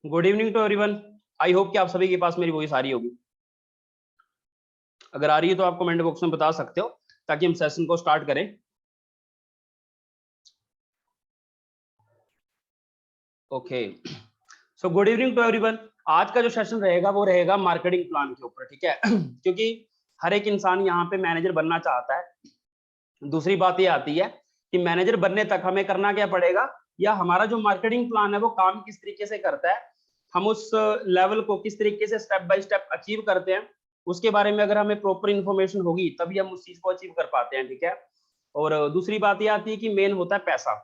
Good evening to everyone. I hope कि आप सभी के पास मेरी वॉइस आ रही होगी। अगर आ रही है तो आप कमेंट बॉक्स में बता सकते हो ताकि हम सेशन को स्टार्ट करें। Okay, so good evening to everyone. आज का जो सेशन रहेगा वो रहेगा मार्केटिंग प्लान के ऊपर, ठीक है। क्योंकि हर एक इंसान यहाँ पे मैनेजर बनना चाहता है। दूसरी बात ये आती है कि मैनेजर बनने तक हमें करना क्या पड़ेगा, या हमारा जो मार्केटिंग प्लान है वो काम किस तरीके से करता है, हम उस लेवल को किस तरीके से स्टेप बाय स्टेप अचीव करते हैं, उसके बारे में अगर हमें प्रॉपर इन्फॉर्मेशन होगी तभी हम उस चीज को अचीव कर पाते हैं, ठीक है। और दूसरी बात ये आती है कि मेन होता है पैसा।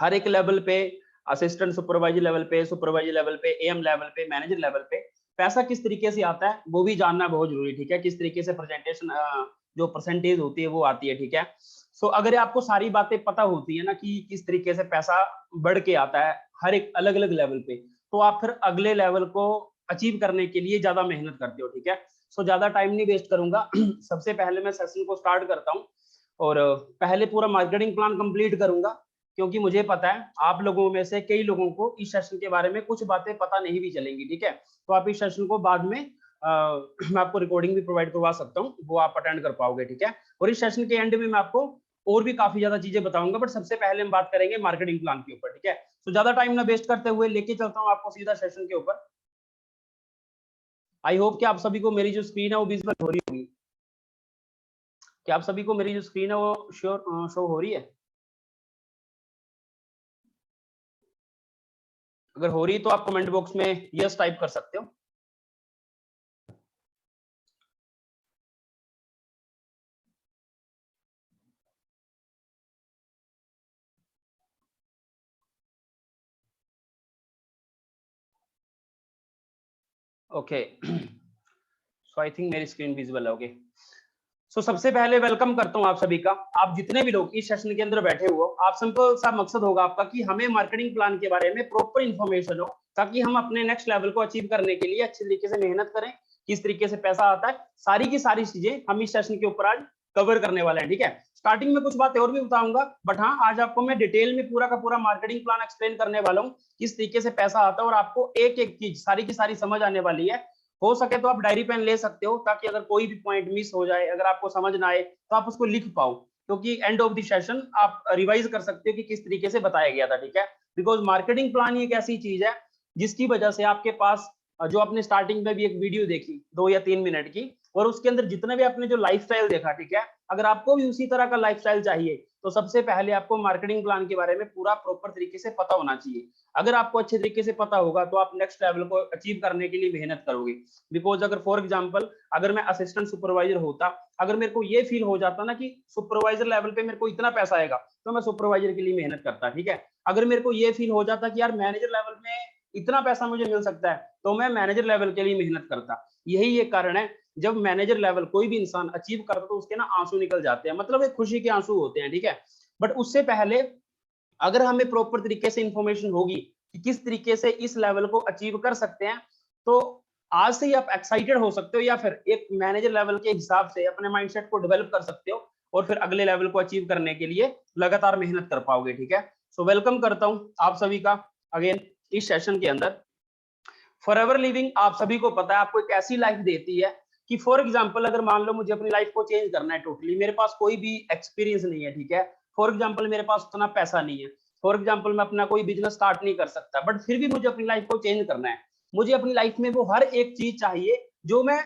हर एक लेवल पे, असिस्टेंट सुपरवाइजर लेवल पे, सुपरवाइजर लेवल पे, एएम लेवल पे, मैनेजर लेवल पे पैसा किस तरीके से आता है वो भी जानना बहुत जरूरी, ठीक है। किस तरीके से प्रेजेंटेशन जो परसेंटेज होती है वो आती है, ठीक है। सो अगर आपको सारी बातें पता होती है ना कि किस तरीके से पैसा बढ़ के आता है हर एक अलग अलग लेवल पे, तो आप फिर अगले लेवल को अचीव करने के लिए ज्यादा मेहनत करते हो, ठीक है। सो ज्यादा टाइम नहीं वेस्ट करूंगा। सबसे पहले मैं सेशन को स्टार्ट करता हूँ और पहले पूरा मार्केटिंग प्लान कंप्लीट करूंगा, क्योंकि मुझे पता है आप लोगों में से कई लोगों को इस सेशन के बारे में कुछ बातें पता नहीं भी चलेंगी, ठीक है। तो आप इस सेशन को बाद में मैं आपको रिकॉर्डिंग भी प्रोवाइड करवा सकता हूँ, वो आप अटेंड कर पाओगे, ठीक है। और इस सेशन के एंड में मैं आपको और भी काफी ज्यादा चीजें बताऊंगा, बट सबसे पहले हम बात करेंगे मार्केटिंग प्लान के ऊपर, ठीक है। तो ज्यादा टाइम ना वेस्ट करते हुए लेके चलता हूँ आपको सीधा सेशन के ऊपर। आई होप कि आप सभी को मेरी जो स्क्रीन है वो विजिबल हो रही होगी। क्या आप सभी को मेरी जो स्क्रीन है वो शो हो रही है? अगर हो रही है तो आप कमेंट बॉक्स में यस टाइप कर सकते हो। ओके, सो आई थिंक मेरी स्क्रीन विजिबल है। ओके, सो सबसे पहले वेलकम करता हूं आप सभी का। आप जितने भी लोग इस सेशन के अंदर बैठे हुए हो, आप सबको सा मकसद होगा आपका कि हमें मार्केटिंग प्लान के बारे में प्रॉपर इन्फॉर्मेशन हो, ताकि हम अपने नेक्स्ट लेवल को अचीव करने के लिए अच्छे तरीके से मेहनत करें। किस तरीके से पैसा आता है, सारी की सारी चीजें हम इस सेशन के ऊपर आज कवर करने वाले हैं, ठीक है। स्टार्टिंग में कुछ बातें और भी बताऊंगा, बट हाँ, आज आपको मैं डिटेल में पूरा का पूरा मार्केटिंग प्लान एक्सप्लेन करने वाला हूँ, किस तरीके से पैसा आता है, और आपको एक एक चीज सारी की सारी समझ आने वाली है। हो सके तो आप डायरी पेन ले सकते हो, ताकि अगर कोई भी पॉइंट मिस हो जाए, अगर आपको समझ ना आए, तो आप उसको लिख पाओ, क्योंकि एंड ऑफ द सेशन आप रिवाइज कर सकते हो कि किस तरीके से बताया गया था, ठीक है। बिकॉज मार्केटिंग प्लान एक ऐसी चीज है जिसकी वजह से आपके पास जो आपने स्टार्टिंग में भी एक वीडियो देखी 2 या 3 मिनट की, और उसके अंदर जितने भी आपने जो लाइफस्टाइल देखा, ठीक है, अगर आपको भी उसी तरह का लाइफस्टाइल चाहिए, तो सबसे पहले आपको मार्केटिंग प्लान के बारे में पूरा प्रॉपर तरीके से पता होना चाहिए। अगर आपको अच्छे तरीके से पता होगा तो आप नेक्स्ट लेवल को अचीव करने के लिए मेहनत करोगे। बिकॉज अगर फॉर एग्जाम्पल अगर मैं असिस्टेंट सुपरवाइजर होता, अगर मेरे को ये फील हो जाता ना कि सुपरवाइजर लेवल पे मेरे को इतना पैसा आएगा, तो मैं सुपरवाइजर के लिए मेहनत करता, ठीक है। अगर मेरे को ये फील हो जाता कि यार मैनेजर लेवल में इतना पैसा मुझे मिल सकता है, तो मैं मैनेजर लेवल के लिए मेहनत करता। यही एक कारण है, जब मैनेजर लेवल कोई भी इंसान अचीव करता तो उसके ना आंसू निकल जाते हैं, मतलब एक खुशी के आंसू होते हैं, ठीक है। बट उससे पहले अगर हमें प्रॉपर तरीके से इंफॉर्मेशन होगी कि किस तरीके से इस लेवल को अचीव कर सकते हैं, तो आज से ही आप एक्साइटेड हो सकते हो, या फिर एक मैनेजर लेवल के हिसाब से अपने माइंडसेट को डेवलप कर सकते हो, और फिर अगले लेवल को अचीव करने के लिए लगातार मेहनत कर पाओगे, ठीक है। सो वेलकम करता हूं आप सभी का अगेन इस सेशन के अंदर। फॉरएवर लिविंग आप सभी को पता है आपको एक ऐसी लाइफ देती है कि फॉर एग्जांपल अगर मान लो मुझे अपनी लाइफ को चेंज करना है टोटली, मेरे पास कोई भी एक्सपीरियंस नहीं है, ठीक है। फॉर एग्जांपल मेरे पास उतना पैसा नहीं है, फॉर एग्जांपल मैं अपना कोई बिजनेस स्टार्ट नहीं कर सकता, बट फिर भी मुझे अपनी लाइफ को चेंज करना है। मुझे अपनी लाइफ में वो हर एक चीज चाहिए जो मैं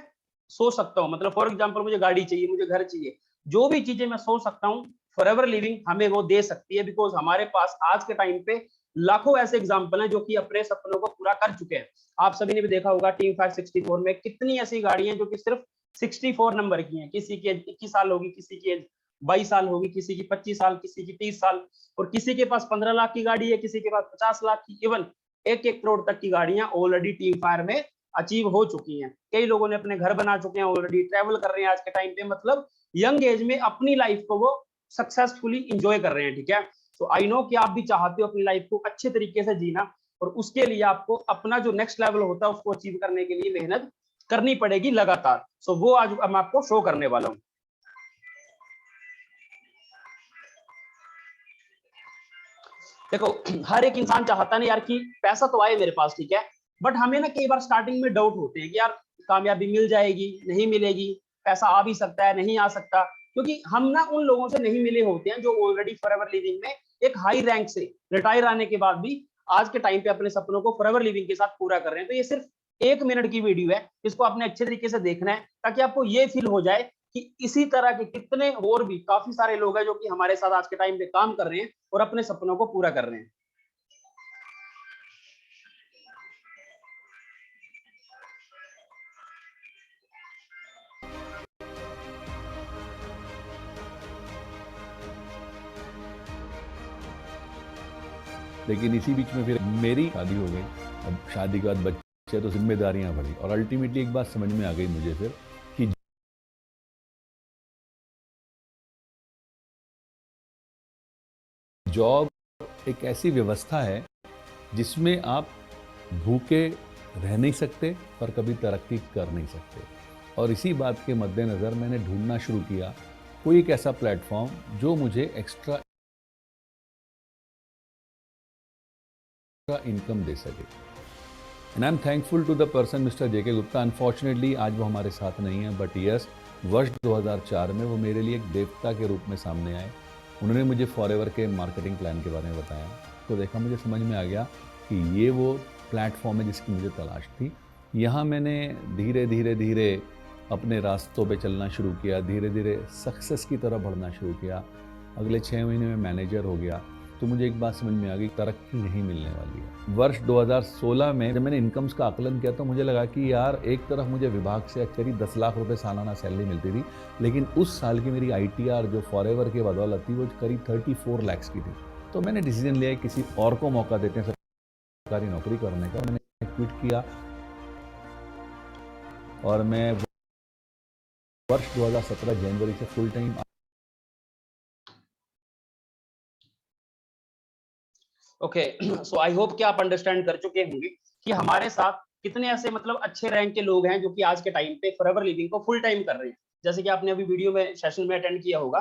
सोच सकता हूँ, मतलब फॉर एग्जाम्पल मुझे गाड़ी चाहिए, मुझे घर चाहिए, जो भी चीजें मैं सोच सकता हूँ फॉरएवर लिविंग हमें वो दे सकती है। बिकॉज हमारे पास आज के टाइम पे लाखों ऐसे एग्जाम्पल हैं जो कि अपने सपनों को पूरा कर चुके हैं। आप सभी ने भी देखा होगा टीम 564 में कितनी ऐसी गाड़ियां जो कि सिर्फ 64 नंबर की हैं, किसी की 21 साल होगी, किसी की 22 साल होगी, किसी की 25 साल, किसी की 30 साल, और किसी के पास 15 लाख की गाड़ी है, किसी के पास 50 लाख की, इवन 1-1 करोड़ तक की गाड़ियां ऑलरेडी टीम फायर में अचीव हो चुकी हैं। कई लोगों ने अपने घर बना चुके हैं, ऑलरेडी ट्रैवल कर रहे हैं आज के टाइम पे, मतलब यंग एज में अपनी लाइफ को वो सक्सेसफुली इंजॉय कर रहे हैं, ठीक है। सो आई नो कि आप भी चाहते हो अपनी लाइफ को अच्छे तरीके से जीना, और उसके लिए आपको अपना जो नेक्स्ट लेवल होता है उसको अचीव करने के लिए मेहनत करनी पड़ेगी लगातार। सो वो आज मैं आपको शो करने वाला हूं। देखो हर एक इंसान चाहता नहीं यार कि पैसा तो आए मेरे पास, ठीक है, बट हमें ना कई बार स्टार्टिंग में डाउट होते हैं कि यार कामयाबी मिल जाएगी नहीं मिलेगी, पैसा आ भी सकता है नहीं आ सकता, क्योंकि हम ना उन लोगों से नहीं मिले होते हैं जो ऑलरेडी फॉरएवर लिविंग में एक हाई रैंक से रिटायर आने के बाद भी आज के टाइम पे अपने सपनों को फॉरएवर लिविंग के साथ पूरा कर रहे हैं। तो ये सिर्फ 1 मिनट की वीडियो है, इसको आपने अच्छे तरीके से देखना है ताकि आपको ये फील हो जाए कि इसी तरह के कितने और भी काफी सारे लोग हैं जो कि हमारे साथ आज के टाइम पे काम कर रहे हैं और अपने सपनों को पूरा कर रहे हैं। लेकिन इसी बीच में फिर मेरी शादी हो गई। अब शादी के बाद बच्चे तो जिम्मेदारियां बढ़ी और अल्टीमेटली एक बात समझ में आ गई मुझे फिर कि जॉब एक ऐसी व्यवस्था है जिसमें आप भूखे रह नहीं सकते पर कभी तरक्की कर नहीं सकते। और इसी बात के मद्देनज़र मैंने ढूंढना शुरू किया कोई एक ऐसा प्लेटफॉर्म जो मुझे एक्स्ट्रा इनकम दे सके। And I am thankful to the person mister JK Gupta. Unfortunately आज वो हमारे साथ नहीं है, बट यस वर्ष 2004 में वो मेरे लिए एक देवता के रूप में सामने आए। उन्होंने मुझे फॉरएवर के मार्केटिंग प्लान के बारे में बताया, तो देखा मुझे समझ में आ गया कि ये वो प्लेटफॉर्म है जिसकी मुझे तलाश थी। यहाँ मैंने धीरे धीरे धीरे अपने रास्तों पे चलना शुरू किया, धीरे धीरे सक्सेस की तरफ बढ़ना शुरू किया। अगले 6 महीने में मैनेजर हो गया तो मुझे एक बात समझ में आ गई, तरक्की नहीं मिलने वाली है। वर्ष 2016 में जब मैंने इनकम्स का आकलन किया तो मुझे लगा कि यार एक तरफ मुझे विभाग से करीब 10 लाख रुपए सालाना सैलरी मिलती थी, लेकिन उस साल की मेरी ITR जो फॉरएवर के बदौलत थी वो करीब 34 लाख की थी। तो मैंने डिसीजन लिया किसी और को मौका देते हैं सरकारी नौकरी करने का। मैंने क्विट किया और मैं वर्ष 2017 जनवरी से फुल टाइम। ओके, सो आई होप कि आप अंडरस्टैंड कर चुके होंगे कि हमारे साथ कितने ऐसे मतलब अच्छे रैंक के लोग हैं जो कि आज के टाइम पे फॉरएवर लिविंग को फुल टाइम कर रहे हैं। जैसे कि आपने अभी वीडियो में सेशन में अटेंड किया होगा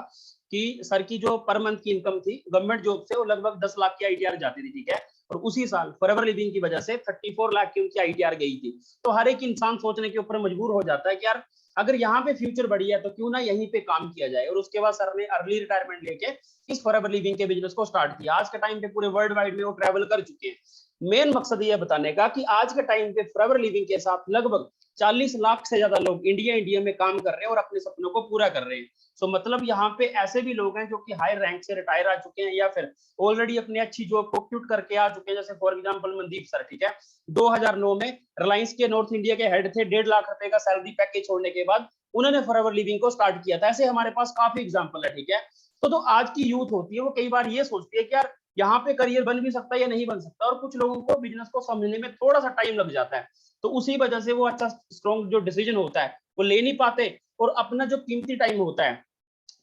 कि सर की जो पर मंथ की इनकम थी गवर्नमेंट जॉब से वो लगभग 10 लाख की ITR जाती थी, ठीक है, और उसी साल फॉरएवर लिविंग की वजह से 34 लाख की उनकी ITR गई थी। तो हर एक इंसान सोचने के ऊपर मजबूर हो जाता है कि यार अगर यहाँ पे फ्यूचर बढ़िया है तो क्यों ना यहीं पे काम किया जाए। और उसके बाद सर ने अर्ली रिटायरमेंट लेके इस फॉरएवर लिविंग के बिजनेस को स्टार्ट किया। आज के टाइम पे पूरे वर्ल्ड वाइड में वो ट्रैवल कर चुके हैं। मेन मकसद ये बताने का कि आज के टाइम पे फॉरएवर लिविंग के साथ लगभग 40 लाख से ज्यादा लोग इंडिया में काम कर रहे हैं और अपने सपनों को पूरा कर रहे हैं। सो मतलब यहाँ पे ऐसे भी लोग हैं जो कि हाई रैंक से रिटायर आ चुके हैं या फिर ऑलरेडी अपनी अच्छी जॉब को क्विट करके आ चुके हैं। जैसे फॉर एग्जांपल मनदीप सर, ठीक है, 2009 में रिलायंस के नॉर्थ इंडिया के हेड थे। 1.5 लाख रुपए का सैलरी पैकेज छोड़ने के बाद उन्होंने फॉरएवर लिविंग को स्टार्ट किया था। ऐसे हमारे पास काफी एग्जाम्पल है, ठीक है। तो आज की यूथ होती है वो कई बार ये सोचती है कि यार यहाँ पे करियर बन भी सकता है या नहीं बन सकता, और कुछ लोगों को बिजनेस को समझने में थोड़ा सा टाइम लग जाता है। तो उसी वजह से वो अच्छा स्ट्रॉन्ग जो डिसीजन होता है वो ले नहीं पाते और अपना जो कीमती टाइम होता है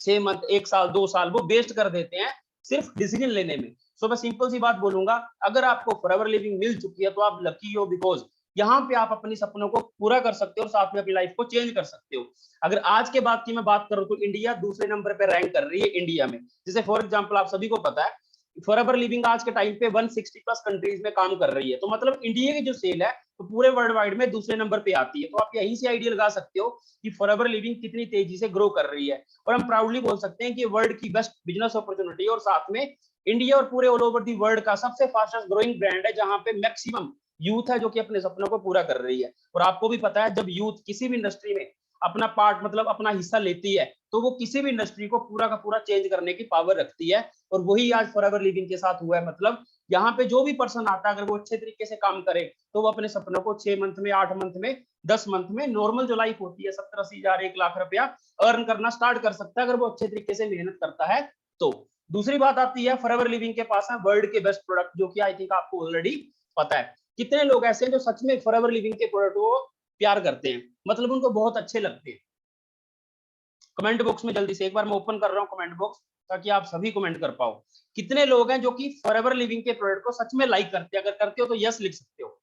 6 मंथ, 1 साल, 2 साल वो वेस्ट कर देते हैं सिर्फ डिसीजन लेने में। सो मैं सिंपल सी बात बोलूंगा, अगर आपको फॉरएवर लिविंग मिल चुकी है तो आप लकी हो, बिकॉज यहाँ पे आप अपने सपनों को पूरा कर सकते हो और साथ में अपनी लाइफ को चेंज कर सकते हो। अगर आज के बाद की मैं बात करूं तो इंडिया दूसरे नंबर पे रैंक कर रही है इंडिया में। जैसे फॉर एग्जांपल आप सभी को पता है फॉरएवर लिविंग आज के टाइम पे 160 प्लस कंट्रीज में काम कर रही है। तो मतलब इंडिया की जो सेल है तो पूरे वर्ल्ड वाइड में दूसरे नंबर पे आती है। तो आप यहीं से आइडिया लगा सकते हो कि फॉरएवर लिविंग कितनी तेजी से ग्रो कर रही है। और हम प्राउडली बोल सकते हैं कि वर्ल्ड की बेस्ट बिजनेस अपॉर्चुनिटी और साथ में इंडिया और पूरे ऑल ओवर दी वर्ल्ड का सबसे फास्टेस्ट ग्रोइंग ब्रांड है, जहां पे मैक्सिमम यूथ है जो कि अपने सपनों को पूरा कर रही है। और आपको भी पता है जब यूथ किसी भी इंडस्ट्री में अपना पार्ट मतलब अपना हिस्सा लेती है तो वो किसी भी इंडस्ट्री को पूरा का पूरा चेंज करने की पावर रखती है। और वही आज फॉरएवर लिविंग के साथ हुआ है। मतलब यहाँ पे जो भी पर्सन आता है अगर वो अच्छे तरीके से काम करे तो वो अपने सपनों को 6 मंथ में, 8 मंथ में, 10 मंथ में नॉर्मल जो लाइफ होती है 70-80 हजार 1 लाख रुपया अर्न करना स्टार्ट कर सकता है अगर वो अच्छे तरीके से मेहनत करता है। तो दूसरी बात आती है फॉरएवर लिविंग के पास है वर्ल्ड के बेस्ट प्रोडक्ट, जो कि आई थिंक आपको ऑलरेडी पता है। कितने लोग ऐसे हैं जो सच में फॉरएवर लिविंग के प्रोडक्ट को प्यार करते हैं, मतलब उनको बहुत अच्छे लगते हैं। कमेंट बॉक्स में जल्दी से एक बार मैं ओपन कर रहा हूं कमेंट बॉक्स ताकि आप सभी कमेंट कर पाओ। कितने लोग हैं जो कि फॉरएवर लिविंग के प्रोडक्ट को सच में लाइक करते हैं? अगर करते हो तो यस लिख सकते हो।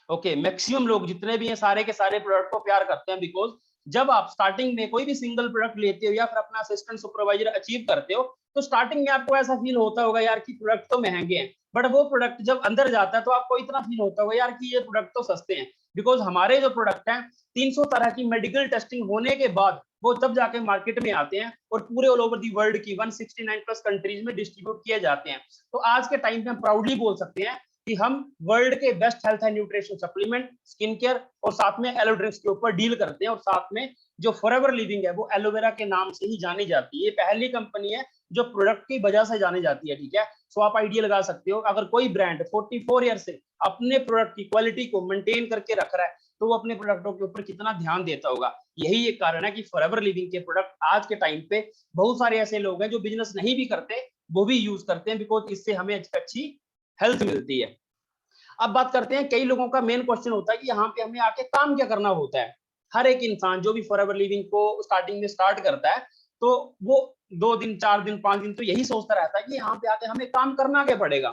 ओके, मैक्सिमम लोग जितने भी हैं सारे के सारे प्रोडक्ट को प्यार करते हैं बिकॉज जब आप स्टार्टिंग में कोई भी सिंगल प्रोडक्ट लेते हो या फिर अपना असिस्टेंट सुपरवाइजर अचीव करते हो, तो स्टार्टिंग में आपको ऐसा फील होता होगा यार कि प्रोडक्ट तो महंगे हैं, बट वो प्रोडक्ट जब अंदर जाता है तो आपको इतना फील होता होगा यार कि ये प्रोडक्ट तो सस्ते हैं। बिकॉज हमारे जो प्रोडक्ट हैं 300 तरह की मेडिकल टेस्टिंग होने के बाद वो तब जाके मार्केट में आते हैं और पूरे ऑल ओवर दी वर्ल्ड की 169 प्लस कंट्रीज में डिस्ट्रीब्यूट किए जाते हैं। तो आज के टाइम पे हम प्राउडली बोल सकते हैं कि हम वर्ल्ड के best health and nutrition supplement, skin care और साथ में एलो ड्रिंक्स के ऊपर डील करते हैं। और साथ में जो फॉरएवर लिविंग है वो एलोवेरा के नाम से ही जानी जाती है। ये पहली कंपनी है जो प्रोडक्ट की वजह से जानी जाती है, ठीक है। सो आप आइडिया लगा सकते हो, अगर कोई ब्रांड 44 ईयर से अपने प्रोडक्ट की क्वालिटी को मेंटेन करके रख रहा है तो वो अपने प्रोडक्टों के ऊपर कितना ध्यान देता होगा। यही एक कारण है कि फॉरएवर लिविंग के प्रोडक्ट आज के टाइम पे बहुत सारे ऐसे लोग हैं जो बिजनेस नहीं भी करते वो भी यूज करते हैं, बिकॉज इससे हमें अच्छी हेल्थ मिलती है। अब बात करते हैं, कई लोगों का मेन क्वेश्चन होता है कि यहाँ पे हमें आके काम क्या करना होता है। हर एक इंसान जो भी फॉरएवर लिविंग को स्टार्टिंग में स्टार्ट करता है तो वो 2 दिन 4 दिन 5 दिन तो यही सोचता रहता है कि यहाँ पे आके हमें काम करना क्या पड़ेगा,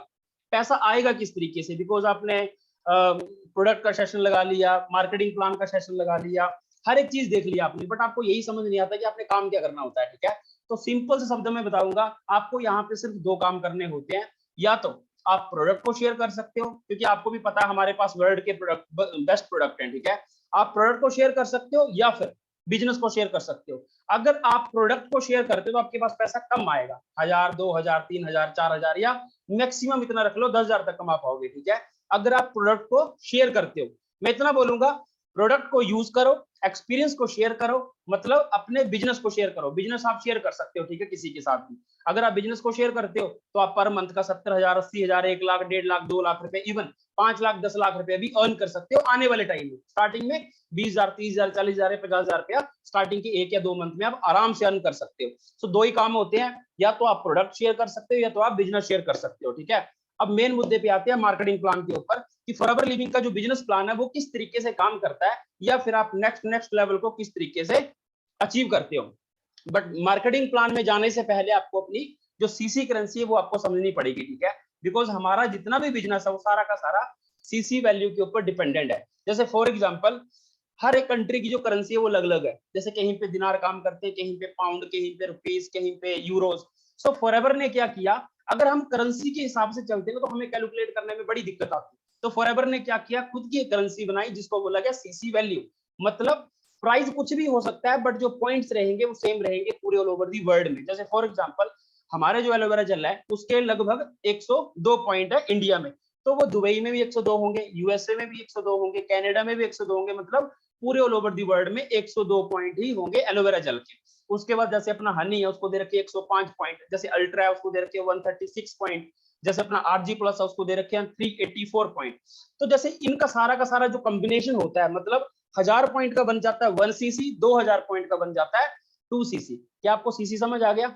पैसा आएगा किस तरीके से। बिकॉज आपने प्रोडक्ट का सेशन लगा लिया, मार्केटिंग प्लान का सेशन लगा लिया, हर एक चीज देख लिया आपने, बट आपको यही समझ नहीं आता कि आपने काम क्या करना होता है, ठीक है। तो सिंपल से शब्द में बताऊंगा, आपको यहाँ पे सिर्फ 2 काम करने होते हैं। या तो आप प्रोडक्ट को शेयर कर सकते हो, क्योंकि आपको भी पता है हमारे पास वर्ल्ड के प्रोडक्ट बेस्ट प्रोडक्ट हैं, ठीक है। आप प्रोडक्ट को शेयर कर सकते हो या फिर बिजनेस को शेयर कर सकते हो। अगर आप प्रोडक्ट को शेयर करते हो तो आपके पास पैसा कम आएगा, 1000 2000 3000 4000 या मैक्सिमम इतना रख लो 10,000 तक कमा पाओगे, ठीक है। अगर आप प्रोडक्ट को शेयर करते हो, मैं इतना बोलूंगा, प्रोडक्ट को यूज करो, एक्सपीरियंस को शेयर करो, मतलब अपने बिजनेस को शेयर करो। बिजनेस आप शेयर कर सकते हो, ठीक है, किसी के साथ भी। अगर आप बिजनेस को शेयर करते हो तो आप पर मंथ का 70,000 80,000 1 लाख 1.5 लाख 2 लाख रुपए, इवन 5 लाख 10 लाख रुपए भी अर्न कर सकते हो आने वाले टाइम में। स्टार्टिंग में 20,000 30,000 40,000 50,000 रुपया स्टार्टिंग के 1 या 2 मंथ में आप आराम से अर्न कर सकते हो। सो 2 ही काम होते हैं, या तो आप प्रोडक्ट शेयर कर सकते हो या तो आप बिजनेस शेयर कर सकते हो, ठीक है। अब मेन मुद्दे पे आते हैं मार्केटिंग प्लान के ऊपर, कि फॉरएवर लिविंग का जो बिजनेस प्लान है वो किस तरीके से काम करता है, या फिर आप नेक्स्ट लेवल को किस तरीके से अचीव करते हो। बट मार्केटिंग प्लान में जाने से पहले आपको अपनी जो सीसी करेंसी है वो आपको समझनी पड़ेगी, ठीक है। बिकॉज हमारा जितना भी बिजनेस है वो सारा का सारा सीसी वैल्यू के ऊपर डिपेंडेंट है। जैसे फॉर एग्जांपल, हर एक कंट्री की जो करेंसी है वो अलग अलग है। जैसे कहीं पे दिनार काम करते हैं, कहीं पे पाउंड, कहीं पे रुपीस, कहीं पे यूरोज। सो फॉरएवर ने क्या किया, अगर हम करेंसी के हिसाब से चलते हैं तो हमें कैलकुलेट करने में बड़ी दिक्कत आती है। तो फॉरएवर ने क्या किया, खुद की एक करेंसी बनाई जिसको बोला गया सीसी वैल्यू। मतलब प्राइस कुछ भी हो सकता है बट जो पॉइंट्स रहेंगे वो सेम रहेंगे पूरे ऑल ओवर दी वर्ल्ड में। जैसे फॉर एग्जांपल, हमारे जो एलोवेरा जेल है उसके लगभग 102 पॉइंट है इंडिया में, तो वो दुबई में भी 102 होंगे, यूएसए में भी 102 होंगे, कनाडा में भी 102 होंगे, मतलब पूरे ऑल ओवर दी वर्ल्ड में 102 पॉइंट ही होंगे एलोवेरा जेल के। उसके बाद जैसे अपना हनी है उसको दे रखे 105 पॉइंट, जैसे अल्ट्रा है उसको दे रखे 136 पॉइंट, जैसे अपना आरजी प्लस है उसको दे रखे हैं 384 पॉइंट। तो जैसे इनका सारा का सारा जो कॉम्बिनेशन होता है, मतलब 1000 पॉइंट का बन जाता है 1 सीसी, 2000 पॉइंट का बन जाता है 2 सीसी। क्या आपको सीसी समझ आ गया?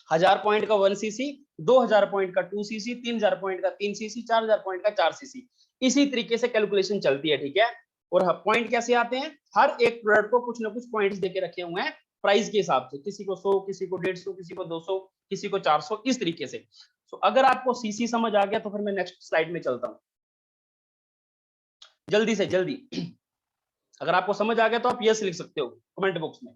1000 पॉइंट का 1 सीसी, 2000 पॉइंट का 2 सीसी, 3000 पॉइंट का 3 सीसी, 4000 पॉइंट का 4 सीसी। इसी तरीके से कैलकुलेशन चलती है, ठीक है। और पॉइंट कैसे आते हैं, हर एक प्रोडक्ट को कुछ ना कुछ पॉइंट्स देके रखे हुए हैं प्राइस के हिसाब से, किसी को 100, किसी को 150, किसी को 200, किसी को 400, इस तरीके से। तो अगर आपको सीसी समझ आ गया तो फिर मैं नेक्स्ट स्लाइड में चलता हूं, जल्दी से जल्दी। अगर आपको समझ आ गया तो आप यस लिख सकते हो कमेंट बॉक्स में।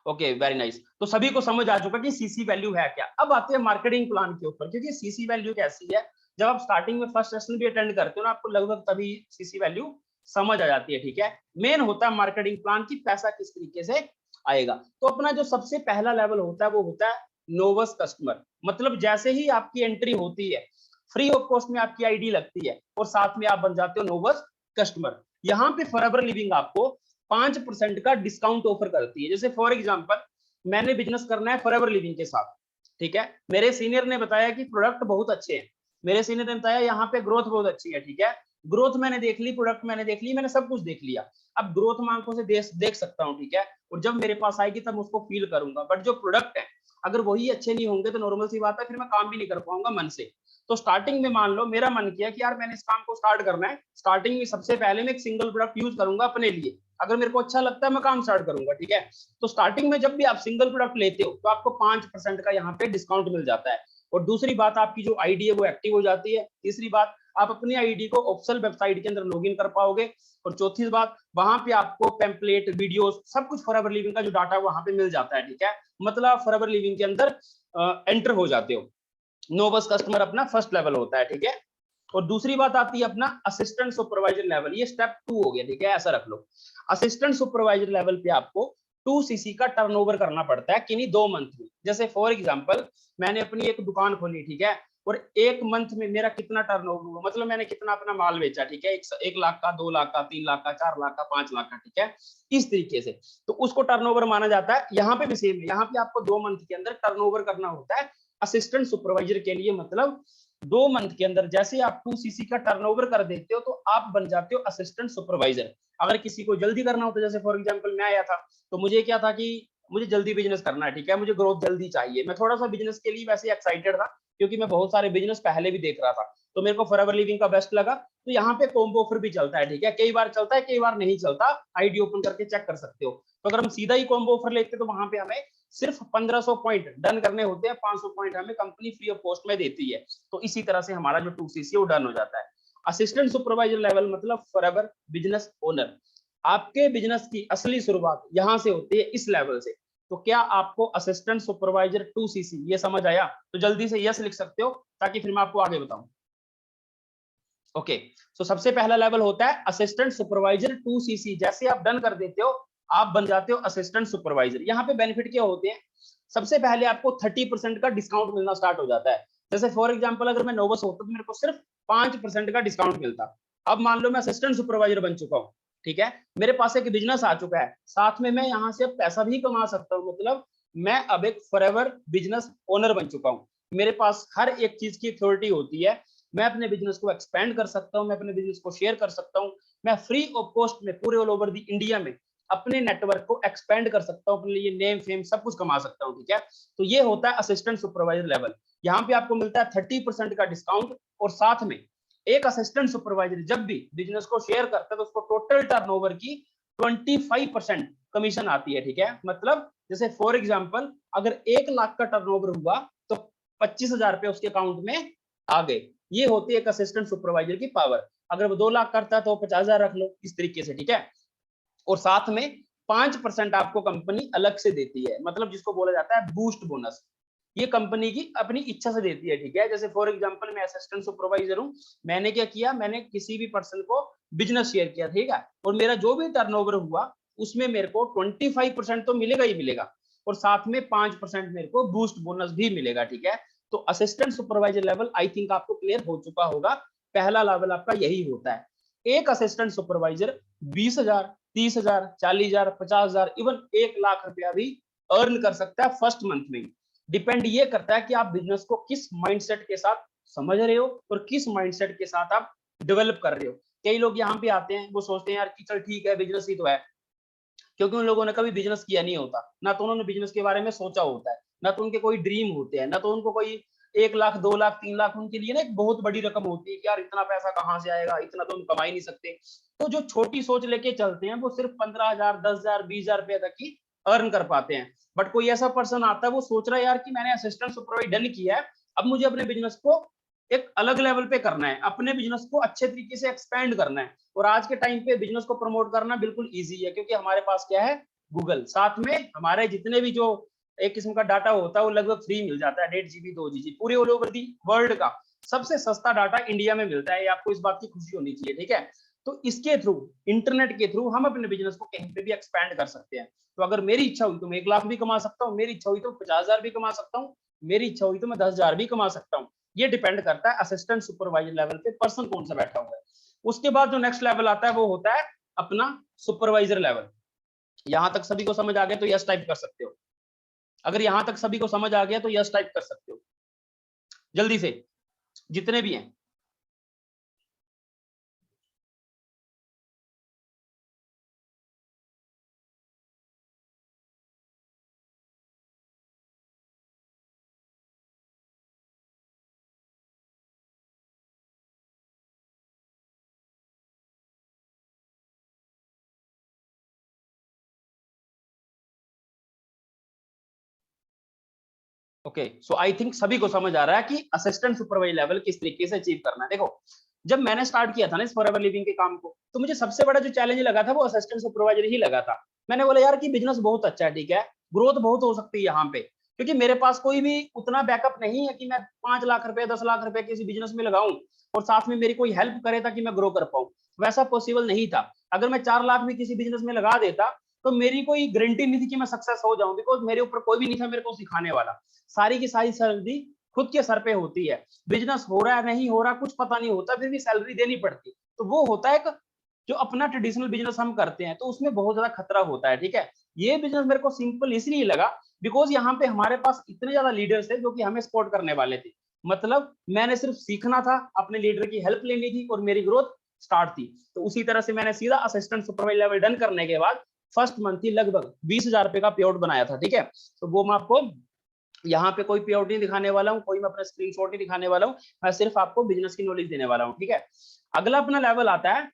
Okay, very nice. तो सभी को समझ आ चुका कि सीसी वैल्यू है क्या। अब आते हैं मार्केटिंग प्लान के ऊपर, क्योंकि सीसी वैल्यू कैसी है, जब आप स्टार्टिंग में फर्स्ट सेशन भी अटेंड करते हो ना, आपको लगभग तभी सीसी वैल्यू समझ आ जाती है, ठीक है। मेन होता है मार्केटिंग प्लान की पैसा किस तरीके से आएगा। तो अपना जो सबसे पहला लेवल होता है वो होता है नोवस कस्टमर। मतलब जैसे ही आपकी एंट्री होती है, फ्री ऑफ कॉस्ट में आपकी आईडी लगती है और साथ में आप बन जाते हो नोवस कस्टमर। यहाँ पे फॉरएवर लिविंग आपको 5% का डिस्काउंट ऑफर करती है। जैसे फॉर एग्जांपल, मैंने बिजनेस करना है फॉरएवर लिविंग के साथ, ठीक है। मेरे सीनियर ने बताया कि प्रोडक्ट बहुत अच्छे हैं, मेरे सीनियर ने बताया यहाँ पे ग्रोथ बहुत अच्छी है, ठीक है। ग्रोथ मैंने देख ली, प्रोडक्ट मैंने देख ली, मैंने सब कुछ देख लिया। अब ग्रोथ मैं आंखों से देख सकता हूँ, ठीक है। और जब मेरे पास आएगी तब उसको फील करूंगा। बट जो प्रोडक्ट है अगर वही अच्छे नहीं होंगे तो नॉर्मल सी बात है, फिर मैं काम भी नहीं कर पाऊंगा मन से। तो स्टार्टिंग में मान लो मेरा मन किया कि यार मैंने इस काम को स्टार्ट करना है, स्टार्टिंग में सबसे पहले मैं एक सिंगल प्रोडक्ट यूज करूंगा अपने लिए, अगर मेरे को अच्छा लगता है मैं काम स्टार्ट करूंगा, ठीक है। तो स्टार्टिंग में जब भी आप सिंगल प्रोडक्ट लेते हो तो आपको 5% का यहाँ पे डिस्काउंट मिल जाता है। और दूसरी बात, आपकी जो आईडी है वो एक्टिव हो जाती है। तीसरी बात, आप अपनी आईडी को ऑफिशियल वेबसाइट के अंदर लॉगिन कर पाओगे। और चौथी बात, वहां पे आपको टेम्पलेट, वीडियोस, सब कुछ फॉरएवर लिविंग का जो डाटा वहां पे मिल जाता है, ठीक है। मतलब आप फॉरएवर लिविंग के अंदर एंटर हो जाते हो। नो बस कस्टमर अपना फर्स्ट लेवल होता है, ठीक है। और दूसरी बात आती है अपना असिस्टेंट सुपरवाइजर लेवल, ये स्टेप 2 हो गया, ठीक है, ऐसा रख लो। असिस्टेंट सुपरवाइजर लेवल पे आपको 2 सीसी का टर्नओवर करना पड़ता है, किन्हीं 2 मंथ में। जैसे फॉर एग्जांपल मैंने अपनी एक दुकान खोली, ठीक है, और 1 मंथ में मेरा कितना टर्नओवर हुआ, मतलब मैंने कितना अपना माल बेचा, ठीक है, 1 लाख का, 2 लाख का, 3 लाख का, 4 लाख का, 5 लाख का, ठीक है, इस तरीके से, तो उसको टर्नओवर माना जाता है। यहाँ पे भी सेम है, यहाँ पे आपको 2 मंथ के अंदर टर्नओवर करना होता है असिस्टेंट सुपरवाइजर के लिए। मतलब 2 मंथ के अंदर जैसे आप 2 सीसी का टर्नओवर कर देते हो तो आप बन जाते हो असिस्टेंट सुपरवाइजर। अगर किसी को जल्दी करना होता है, जैसे फॉर एग्जांपल मैं आया था, तो मुझे क्या था कि मुझे जल्दी बिजनेस करना है, ठीक है, मुझे ग्रोथ जल्दी चाहिए। मैं थोड़ा सा बिजनेस के लिए वैसे एक्साइटेड था, क्योंकि मैं बहुत सारे बिजनेस पहले भी देख रहा था, तो मेरे को फॉरएवर लिविंग का बेस्ट लगा। तो यहाँ पे कॉम्बो ऑफर भी चलता है, ठीक है, कई बार चलता है, कई बार नहीं चलता, आईडी ओपन करके चेक कर सकते हो। तो अगर हम सीधा ही कॉम्बो ऑफर लेते तो वहां पे हमें सिर्फ 1500 पॉइंट डन करने होते हैं, 500 पॉइंट हमें कंपनी फ्री ऑफ कॉस्ट में देती है। तो इसी तरह से हमारा जो 2 सीसी है वो डन हो जाता है। असिस्टेंट सुपरवाइजर लेवल मतलब फॉरएवर बिजनेस ओनर। आपके बिजनेस की असली शुरुआत यहां से होती है, इस लेवल से। तो क्या आपको असिस्टेंट सुपरवाइजर 2 सीसी ये समझ आया? तो जल्दी से यस लिख सकते हो, ताकि फिर मैं आपको आगे बताऊं। ओके, सो सबसे पहला लेवल होता है असिस्टेंट सुपरवाइजर 2 सीसी। जैसे आप डन कर देते हो, आप बन जाते हो असिस्टेंट सुपरवाइजर। यहाँ पे बेनिफिट क्या होते हैं? सबसे पहले आपको 30% का डिस्काउंट मिलना स्टार्ट हो जाता है। जैसे फॉर एग्जांपल अगर मैं नोवस होता तो मेरे को सिर्फ 5% का डिस्काउंट मिलता। अब मान लो मैं असिस्टेंट सुपरवाइजर बन चुका हूँ, ठीक है, मेरे पास एक बिजनेस आ चुका है, साथ में मैं यहाँ से अब पैसा भी कमा सकता हूँ। मतलब मैं अब एक फॉरएवर बिजनेस ओनर बन चुका हूँ। मेरे पास हर एक चीज की अथॉरिटी होती है। मैं अपने बिजनेस को एक्सपेंड कर सकता हूँ, मैं अपने बिजनेस को शेयर कर सकता हूँ, मैं फ्री ऑफ कॉस्ट में पूरे ऑल ओवर दी इंडिया में अपने नेटवर्क को एक्सपेंड कर सकता हूँ, अपने लिए नेम फेम सब कुछ कमा सकता हूँ, ठीक है। तो ये होता है असिस्टेंट सुपरवाइजर लेवल। यहाँ पे आपको मिलता है 30% का डिस्काउंट, और साथ में एक असिस्टेंट सुपरवाइजर जब भी बिजनेस को शेयर करता है तो उसको टोटल टर्नओवर की 25% कमीशन आती है, ठीक है। मतलब जैसे फॉर एग्जांपल अगर 1 लाख का टर्नओवर हुआ तो 25,000 रुपए उसके अकाउंट में आ गए। ये होती है एक असिस्टेंट सुपरवाइजर की पावर। अगर वो 2 लाख करता है तो 50,000 रख लो, इस तरीके से, ठीक है। और साथ में 5% आपको कंपनी अलग से देती है, मतलब जिसको बोला जाता है बूस्ट बोनस। ये कंपनी की अपनी इच्छा से देती है, ठीक है। जैसे फॉर एग्जांपल मैं असिस्टेंट सुपरवाइजर हूं, मैंने क्या किया, मैंने किसी भी पर्सन को बिजनेस शेयर किया, ठीक है, और मेरा जो भी टर्नओवर हुआ उसमें मेरे को 25% तो मिलेगा ही मिलेगा, और साथ में 5% मेरे को बूस्ट बोनस भी मिलेगा, ठीक है। तो assistant supervisor level I think आपको क्लियर हो चुका होगा। पहला लेवल आपका यही होता है। एक असिस्टेंट सुपरवाइजर 20,000, 30,000, 40,000, 50,000, इवन 1 लाख रुपया भी अर्न कर सकता है फर्स्ट मंथ में। डिपेंड ये करता है कि आप बिजनेस को किस माइंडसेट के साथ समझ रहे हो और किस माइंडसेट के साथ आप डेवलप कर रहे हो। कई लोग यहाँ पे आते हैं, वो सोचते हैं यार कि चल ठीक है बिजनेस ही तो है, क्योंकि उन लोगों ने कभी बिजनेस किया नहीं होता, ना तो उन्होंने बिजनेस के बारे में सोचा होता है, ना तो उनके कोई ड्रीम होते हैं, ना तो उनको कोई 1 लाख, 2 लाख, 3 लाख उनके लिए ना एक बहुत बड़ी रकम होती है कि यार इतना पैसा कहाँ से आएगा, इतना तो हम कमा ही नहीं सकते। तो जो छोटी सोच लेके चलते हैं वो सिर्फ 15,000, 10,000, 20,000 रुपए तक ही अर्न कर पाते हैं। बट कोई ऐसा पर्सन आता है, वो सोच रहा है यार कि मैंने असिस्टेंट सुपरवाइजर डन किया है, अब मुझे अपने बिजनेस को एक अलग लेवल पे करना है, अपने बिजनेस को अच्छे तरीके से एक्सपेंड करना है। और आज के टाइम पे बिजनेस को प्रमोट करना बिल्कुल ईजी है, क्योंकि हमारे पास क्या है, गूगल, साथ में हमारे जितने भी जो एक किस्म का डाटा होता है वो लगभग फ्री मिल जाता है, 1.5 GB 2 GB पूरे ऑल ओवर दी वर्ल्ड का सबसे सस्ता डाटा इंडिया में मिलता है। ये आपको इस बात की खुशी होनी चाहिए, ठीक है। तो इसके थ्रू, इंटरनेट के थ्रू हम अपने बिजनेस को कहीं पे भी एक्सपैंड कर सकते हैं। तो अगर मेरी इच्छा हुई तो मैं 1 लाख भी कमा सकता हूँ, मेरी इच्छा हुई तो 50,000 भी कमा सकता हूँ, मेरी इच्छा हुई तो मैं 10,000 भी कमा सकता हूँ। ये डिपेंड करता है असिस्टेंट सुपरवाइजर लेवल पे पर्सन कौन सा बैठा हुआ है। उसके बाद जो नेक्स्ट लेवल आता है वो होता है अपना सुपरवाइजर लेवल। यहां तक सभी को समझ आ गया तो यस टाइप कर सकते हो। अगर यहां तक सभी को समझ आ गया तो यस टाइप कर सकते हो जल्दी से, जितने भी हैं। ओके, सो आई थिंक सभी को समझ आ रहा है कि असिस्टेंट सुपरवाइजर लेवल किस तरीके से अचीव करना है। देखो जब मैंने स्टार्ट किया था ना इस फॉरएवर लिविंग के काम को, तो मुझे सबसे बड़ा जो चैलेंज लगा था वो असिस्टेंट सुपरवाइजर ही लगा था। मैंने बोला यार कि बिजनेस बहुत अच्छा है, ठीक है, ग्रोथ बहुत हो सकती है यहाँ पे, क्योंकि मेरे पास कोई भी उतना बैकअप नहीं है कि मैं 5 लाख रुपए 10 लाख रुपए किसी बिजनेस में लगाऊं और साथ में मेरी कोई हेल्प करे ताकि मैं ग्रो कर पाऊं। वैसा पॉसिबल नहीं था। अगर मैं 4 लाख भी किसी बिजनेस में लगा देता तो मेरी कोई गारंटी नहीं थी कि मैं सक्सेस हो जाऊं, बिकॉज मेरे ऊपर कोई भी नहीं था मेरे को सिखाने वाला। सारी की सारी सैलरी खुद के सर पे होती है। बिजनेस हो रहा है नहीं हो रहा कुछ पता नहीं होता, फिर भी सैलरी देनी पड़ती। तो वो होता है जो अपना ट्रेडिशनल बिजनेस हम करते हैं तो उसमें बहुत ज्यादा खतरा होता है, ठीक है। ये बिजनेस मेरे को सिंपल इसलिए लगा बिकॉज यहाँ पे हमारे पास इतने ज्यादा लीडर्स थे जो कि हमें सपोर्ट करने वाले थे। मतलब मैंने सिर्फ सीखना था, अपने लीडर की हेल्प लेनी थी और मेरी ग्रोथ स्टार्ट थी। तो उसी तरह से मैंने सीधा असिस्टेंट सुपरवाइजर लेवल डन करने के बाद फर्स्ट मंथ ही लगभग 20,000 रुपए का पे आउट बनाया था, ठीक है। तो वो मैं आपको यहाँ पे कोई पे आउट नहीं दिखाने वाला हूँ, कोई मैं अपना स्क्रीनशॉट नहीं दिखाने वाला हूँ, मैं सिर्फ आपको बिजनेस की नॉलेज देने वाला हूँ, ठीक है। अगला अपना लेवल आता है,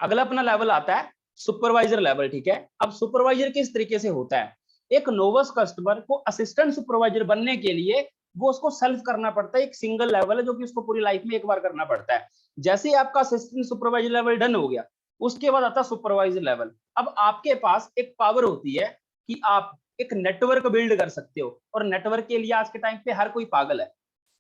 अगला अपना लेवल आता है सुपरवाइजर लेवल, ठीक है। अब सुपरवाइजर किस तरीके से होता है, एक नोवस कस्टमर को असिस्टेंट सुपरवाइजर बनने के लिए वो उसको सेल्फ करना पड़ता है। एक सिंगल लेवल है जो कि उसको पूरी लाइफ में एक बार करना पड़ता है। जैसे ही आपका असिस्टेंट सुपरवाइजर लेवल डन हो गया, उसके बाद आता है सुपरवाइजर लेवल। अब आपके पास एक पावर होती है कि आप एक नेटवर्क बिल्ड कर सकते हो, और नेटवर्क के लिए आज के टाइम पे हर कोई पागल है,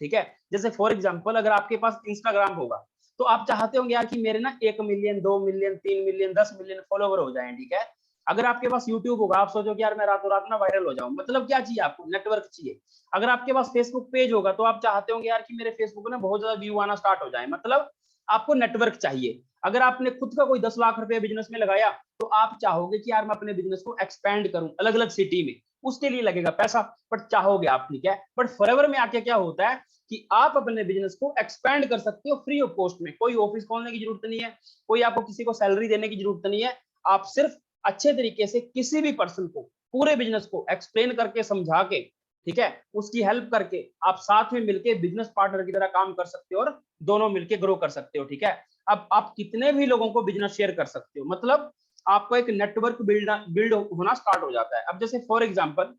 ठीक है। जैसे फॉर एग्जांपल अगर आपके पास इंस्टाग्राम होगा तो आप चाहते होंगे यार कि मेरे ना 1 million 2 million 3 million 10 million follower हो जाएं, ठीक है। अगर आपके पास यूट्यूब होगा आप सोचो कि यार मैं रातों रात ना वायरल हो जाऊं, मतलब क्या चाहिए आपको, नेटवर्क चाहिए। अगर आपके पास फेसबुक पेज होगा तो आप चाहते होंगे यार कि मेरे फेसबुक में बहुत ज्यादा व्यू आना स्टार्ट हो जाए, मतलब आपको नेटवर्क चाहिए। अगर आपने खुद का कोई 10 लाख रुपए बिजनेस में लगाया तो आप चाहोगे कि यार मैं अपने बिजनेस को एक्सपैंड करूं अलग अलग सिटी में, उसके लिए लगेगा पैसा, बट चाहोगे आप, ठीक है। बट फॉरएवर में आके क्या होता है कि आप अपने बिजनेस को एक्सपैंड कर सकते हो फ्री ऑफ कॉस्ट में। कोई ऑफिस खोलने की जरूरत नहीं है, कोई आपको किसी को सैलरी देने की जरूरत नहीं है। आप सिर्फ अच्छे तरीके से किसी भी पर्सन को पूरे बिजनेस को एक्सप्लेन करके समझा के, ठीक है, उसकी हेल्प करके आप साथ में मिलके बिजनेस पार्टनर की तरह काम कर सकते हो और दोनों मिलके ग्रो कर सकते हो, ठीक है। अब आप कितने भी लोगों को बिजनेस शेयर कर सकते हो, मतलब आपको एक नेटवर्क बिल्ड होना स्टार्ट हो जाता है। अब जैसे फॉर एग्जांपल